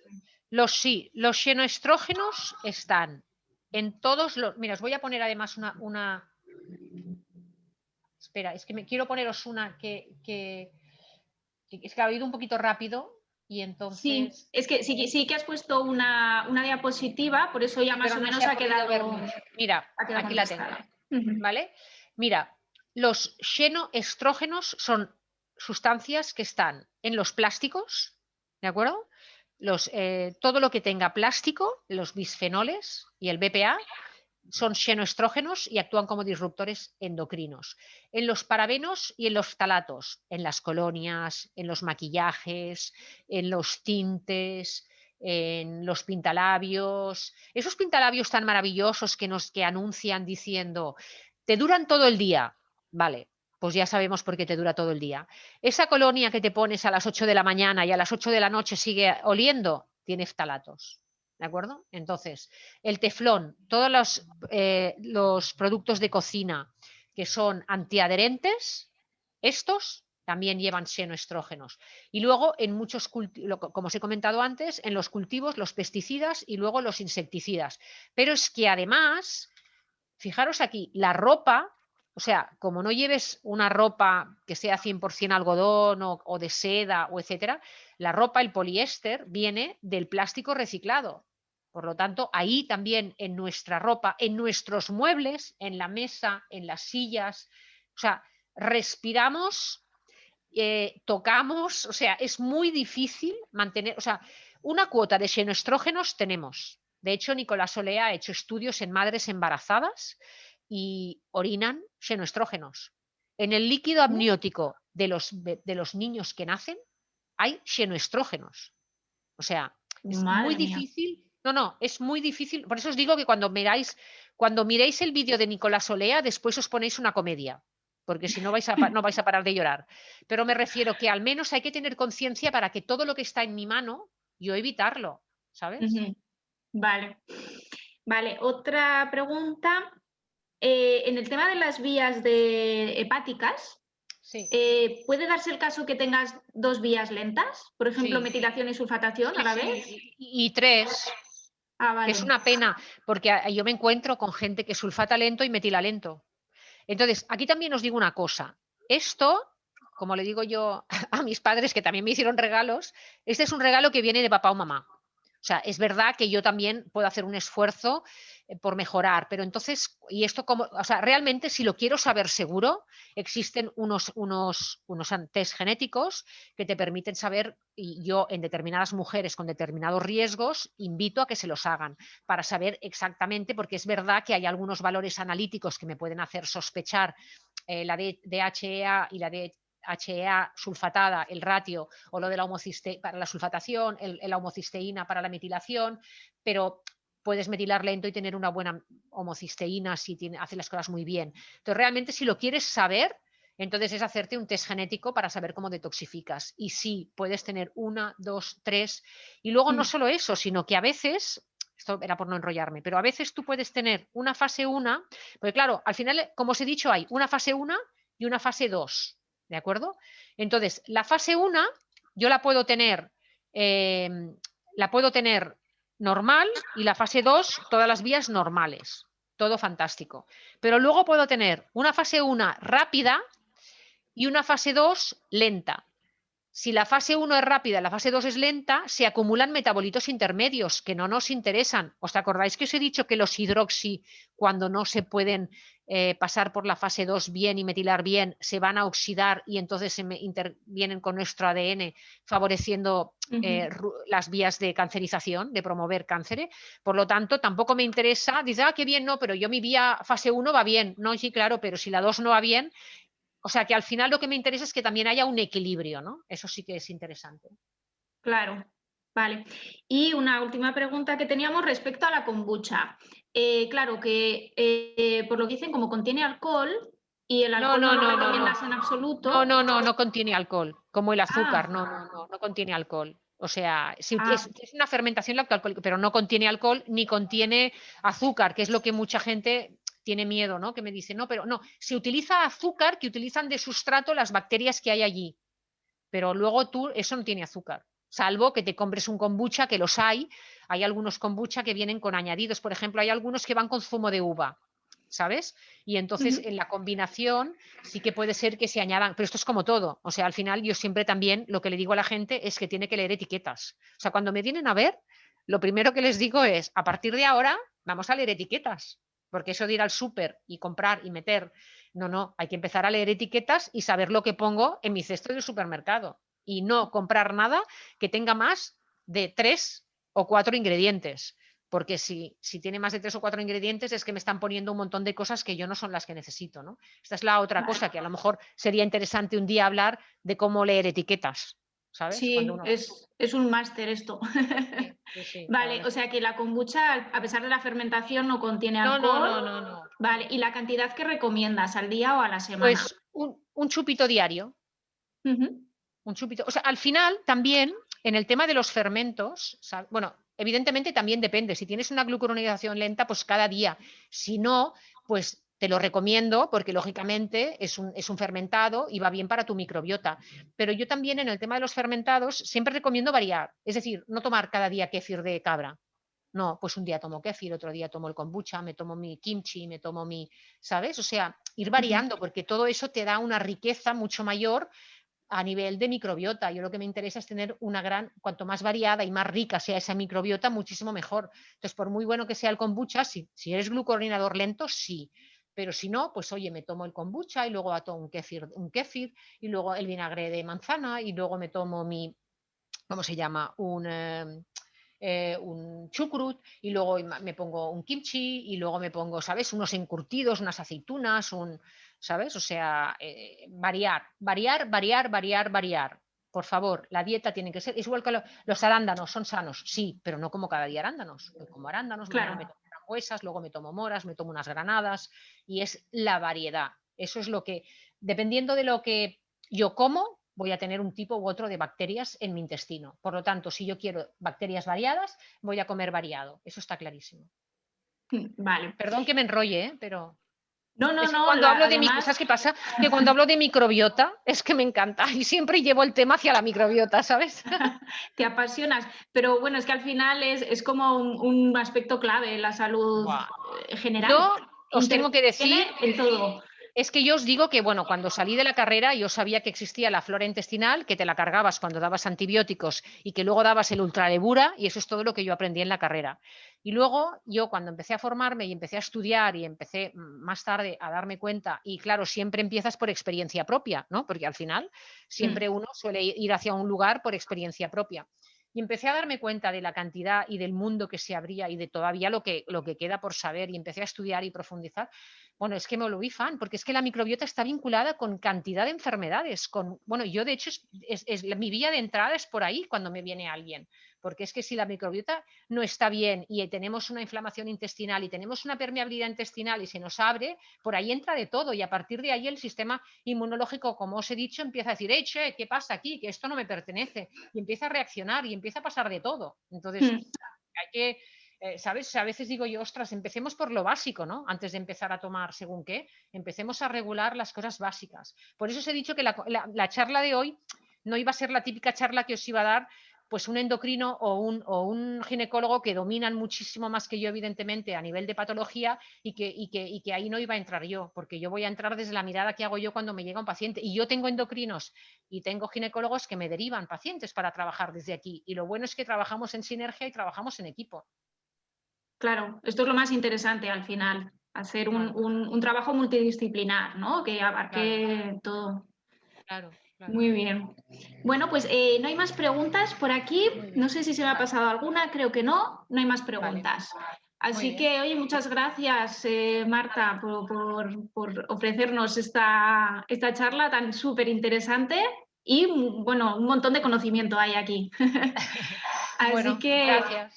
Los xenoestrógenos están en todos los... Mira, os voy a poner además una... espera, es que me quiero poneros una que es que ha ido un poquito rápido y Sí, entonces... es que sí que has puesto una diapositiva, por eso ya Sí, más pero o no menos se ha podido ver mucho. Mira, ha quedado aquí la tengo, contestada. Ujú. ¿vale? Mira, los xenoestrógenos son sustancias que están en los plásticos, ¿de acuerdo? Todo lo que tenga plástico, los bisfenoles y el BPA, son xenoestrógenos y actúan como disruptores endocrinos. En los parabenos y en los ftalatos, en las colonias, en los maquillajes, en los tintes, en los pintalabios, esos pintalabios tan maravillosos que anuncian diciendo, te duran todo el día, vale, pues ya sabemos por qué te dura todo el día. Esa colonia que te pones a las 8 de la mañana y a las 8 de la noche sigue oliendo, tiene ftalatos. ¿De acuerdo? Entonces, el teflón, todos los productos de cocina que son antiadherentes, estos también llevan xenoestrógenos. Y luego, en muchos como os he comentado antes, en los cultivos, los pesticidas y luego los insecticidas. Pero es que además, fijaros aquí, la ropa, o sea, como no lleves una ropa que sea 100% algodón o de seda o etcétera, la ropa, el poliéster, viene del plástico reciclado. Por lo tanto, ahí también en nuestra ropa, en nuestros muebles, en la mesa, en las sillas, o sea, respiramos, tocamos, o sea, es muy difícil mantener, o sea, una cuota de xenoestrógenos tenemos. De hecho, Nicolás Olea ha hecho estudios en madres embarazadas y orinan xenoestrógenos. En el líquido amniótico de los niños que nacen hay xenoestrógenos. O sea, es muy Madre mía. difícil. No, no, es muy difícil. Por eso os digo que cuando miréis el vídeo de Nicolás Olea, después os ponéis una comedia, porque si no no vais a parar de llorar. Pero me refiero que al menos hay que tener conciencia para que todo lo que está en mi mano, yo evitarlo, ¿sabes? Ujú. Vale. Vale, otra pregunta. En el tema de las vías hepáticas, Sí, ¿puede darse el caso que tengas dos vías lentas? Por ejemplo, sí, metilación y sulfatación a la vez. y tres, Ah, que es vale. una pena, porque yo me encuentro con gente que sulfata lento y metila lento. Entonces, aquí también os digo una cosa. Esto, como le digo yo a mis padres, que también me hicieron regalos, este es un regalo que viene de papá o mamá. O sea, es verdad que yo también puedo hacer un esfuerzo por mejorar, pero entonces, y esto como, o sea, realmente si lo quiero saber seguro, existen unos test genéticos que te permiten saber, y yo en determinadas mujeres con determinados riesgos invito a que se los hagan para saber exactamente, porque es verdad que hay algunos valores analíticos que me pueden hacer sospechar la DHEA y la HEA sulfatada, el ratio, o lo de la homocisteína para la sulfatación, la homocisteína para la metilación, pero puedes metilar lento y tener una buena homocisteína si hace las cosas muy bien. Entonces, realmente, si lo quieres saber, entonces es hacerte un test genético para saber cómo detoxificas. Y sí, puedes tener una, dos, tres. Y luego no solo eso, sino que a veces, esto era por no enrollarme, pero a veces tú puedes tener una fase 1, porque claro, al final, como os he dicho, hay una fase 1 y una fase 2. ¿De acuerdo? Entonces, la fase 1 yo eh, la puedo tener normal y la fase 2 todas las vías normales. Todo fantástico. Pero luego puedo tener una fase 1 rápida y una fase 2 lenta. Si la fase 1 es rápida y la fase 2 es lenta, se acumulan metabolitos intermedios que no nos interesan. ¿Os acordáis que os he dicho que los hidroxi, cuando no se pueden pasar por la fase 2 bien y metilar bien, se van a oxidar y entonces intervienen con nuestro ADN favoreciendo las vías de cancerización, de promover cáncer? Por lo tanto, tampoco me interesa, dice, qué bien, no, pero yo mi vía fase 1 va bien. No, sí, claro, pero si la 2 no va bien, o sea que al final lo que me interesa es que también haya un equilibrio, ¿no? Eso sí que es interesante. Claro, vale. Y una última pregunta que teníamos respecto a la kombucha. Claro que por lo que dicen, como contiene alcohol y el No, alcohol no no, lo no, no, no. recomiendas en No, absoluto. no, no, no contiene alcohol, como el azúcar, Ah, no, no, no, no contiene alcohol. O sea, ah, es una fermentación lactoalcohólica, pero no contiene alcohol ni contiene azúcar, que es lo que mucha gente tiene miedo, ¿no? Que me dice, no, pero no, se utiliza azúcar que utilizan de sustrato las bacterias que hay allí, pero luego eso no tiene azúcar, salvo que te compres un kombucha, que los hay algunos kombucha que vienen con añadidos, por ejemplo, hay algunos que van con zumo de uva. ¿sabes? Y entonces en la combinación sí que puede ser que se añadan, pero esto es como todo, o sea, al final yo siempre también lo que le digo a la gente es que tiene que leer etiquetas. O sea, cuando me vienen a ver, lo primero que les digo es, a partir de ahora vamos a leer etiquetas, porque eso de ir al súper y comprar y meter, no, hay que empezar a leer etiquetas y saber lo que pongo en mi cesto del supermercado y no comprar nada que tenga más de 3 o 4 ingredientes. Porque si tiene más de 3 o 4 ingredientes es que me están poniendo un montón de cosas que yo no son las que necesito, ¿no? Esta es la otra cosa que a lo mejor sería interesante un día hablar de cómo leer etiquetas, ¿sabes? Cuando Sí, uno... es un máster esto. Sí, la Vale, verdad o es que sea que la kombucha, a pesar de la fermentación, no contiene alcohol. no. Vale, ¿y la cantidad que recomiendas al día o a la semana? Pues un chupito diario, Ujú. un chupito. O sea, al final también en el tema de los fermentos, bueno, evidentemente también depende. Si tienes una glucuronización lenta, pues cada día. Si no, pues te lo recomiendo porque lógicamente es un fermentado y va bien para tu microbiota. Pero yo también en el tema de los fermentados siempre recomiendo variar. Es decir, no tomar cada día kéfir de cabra. No, pues un día tomo kéfir, otro día tomo el kombucha, me tomo mi kimchi, me tomo mi, ¿sabes? O sea, ir variando porque todo eso te da una riqueza mucho mayor a nivel de microbiota. Yo lo que me interesa es tener una cuanto más variada y más rica sea esa microbiota, muchísimo mejor. Entonces, por muy bueno que sea el kombucha, si eres glucoronador lento, sí. Pero si no, pues oye, me tomo el kombucha y luego tomo un kéfir y luego el vinagre de manzana y luego me tomo mi, ¿cómo se llama? Un chucrut y luego me pongo un kimchi y luego me pongo, ¿sabes? Unos encurtidos, unas aceitunas, ¿sabes? O sea, variar. Por favor, la dieta tiene que ser, es igual que los arándanos, son sanos, sí, pero no como cada día arándanos. Hoy como arándanos, mañana me Claro. tomo frambuesas, luego me tomo moras, me tomo unas granadas y es la variedad. Eso es lo que, dependiendo de lo que yo como, voy a tener un tipo u otro de bacterias en mi intestino. Por lo tanto, si yo quiero bacterias variadas, voy a comer variado. Eso está clarísimo. Vale. Perdón que me enrolle, pero No, no, es que no, cuando hablo de además ¿sabes qué pasa? Que cuando hablo de microbiota es que me encanta y siempre llevo el tema hacia la microbiota, ¿sabes? te apasionas, pero bueno, es que al final es como un aspecto clave en la salud Buah. Yo general. os tengo que decir Interviene en todo. Es que yo os digo que, bueno, cuando salí de la carrera yo sabía que existía la flora intestinal, que te la cargabas cuando dabas antibióticos y que luego dabas el ultralebura, y eso es todo lo que yo aprendí en la carrera. Y luego yo cuando empecé a formarme y empecé a estudiar y empecé más tarde a darme cuenta, y claro, siempre empiezas por experiencia propia, ¿no? Porque al final siempre uno suele ir hacia un lugar por experiencia propia. Y empecé a darme cuenta de la cantidad y del mundo que se abría y de todavía lo que queda por saber, y empecé a estudiar y profundizar. Bueno, es que me volví fan, porque es que la microbiota está vinculada con cantidad de enfermedades. Bueno, yo de hecho mi vía de entrada es por ahí cuando me viene alguien, porque es que si la microbiota no está bien y tenemos una inflamación intestinal y tenemos una permeabilidad intestinal y se nos abre, por ahí entra de todo y a partir de ahí el sistema inmunológico, como os he dicho, empieza a decir, che, ¿qué pasa aquí? Que esto no me pertenece y empieza a reaccionar y empieza a pasar de todo. Entonces, hay que ¿sabes? O sea, a veces digo yo, ostras, empecemos por lo básico, ¿no? Antes de empezar a tomar según qué, empecemos a regular las cosas básicas. Por eso os he dicho que la charla de hoy no iba a ser la típica charla que os iba a dar pues un endocrino o un ginecólogo que dominan muchísimo más que yo, evidentemente, a nivel de patología y que ahí no iba a entrar yo, porque yo voy a entrar desde la mirada que hago yo cuando me llega un paciente. Y yo tengo endocrinos y tengo ginecólogos que me derivan pacientes para trabajar desde aquí. Y lo bueno es que trabajamos en sinergia y trabajamos en equipo. Claro, esto es lo más interesante al final, hacer un trabajo multidisciplinar, ¿no? Que abarque todo. Claro. Muy bien. Bueno, pues no hay más preguntas por aquí. No sé si se me ha pasado alguna, creo que no. No hay más Vale. preguntas. Muy Así bien. que, oye, muchas gracias, Marta, por ofrecernos esta charla tan súper interesante y, bueno, un montón de conocimiento hay aquí. Así Bueno, que gracias.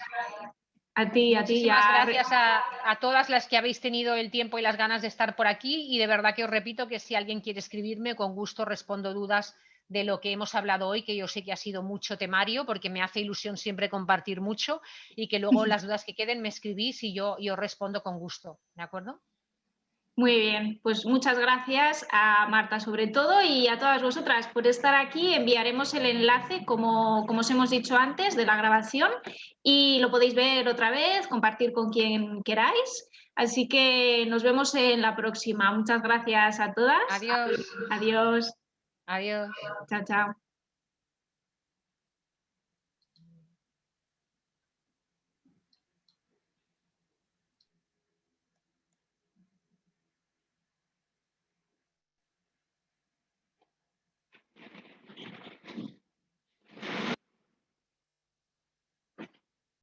a ti Muchísimas ya. gracias a todas las que habéis tenido el tiempo y las ganas de estar por aquí y de verdad que os repito que si alguien quiere escribirme, con gusto respondo dudas de lo que hemos hablado hoy, que yo sé que ha sido mucho temario porque me hace ilusión siempre compartir mucho y que luego las dudas que queden me escribís y yo respondo con gusto, ¿de acuerdo? Muy bien, pues muchas gracias a Marta sobre todo y a todas vosotras por estar aquí. Enviaremos el enlace, como os hemos dicho antes, de la grabación y lo podéis ver otra vez, compartir con quien queráis. Así que nos vemos en la próxima. Muchas gracias a todas. Adiós. Adiós. Adiós. Chao, chao.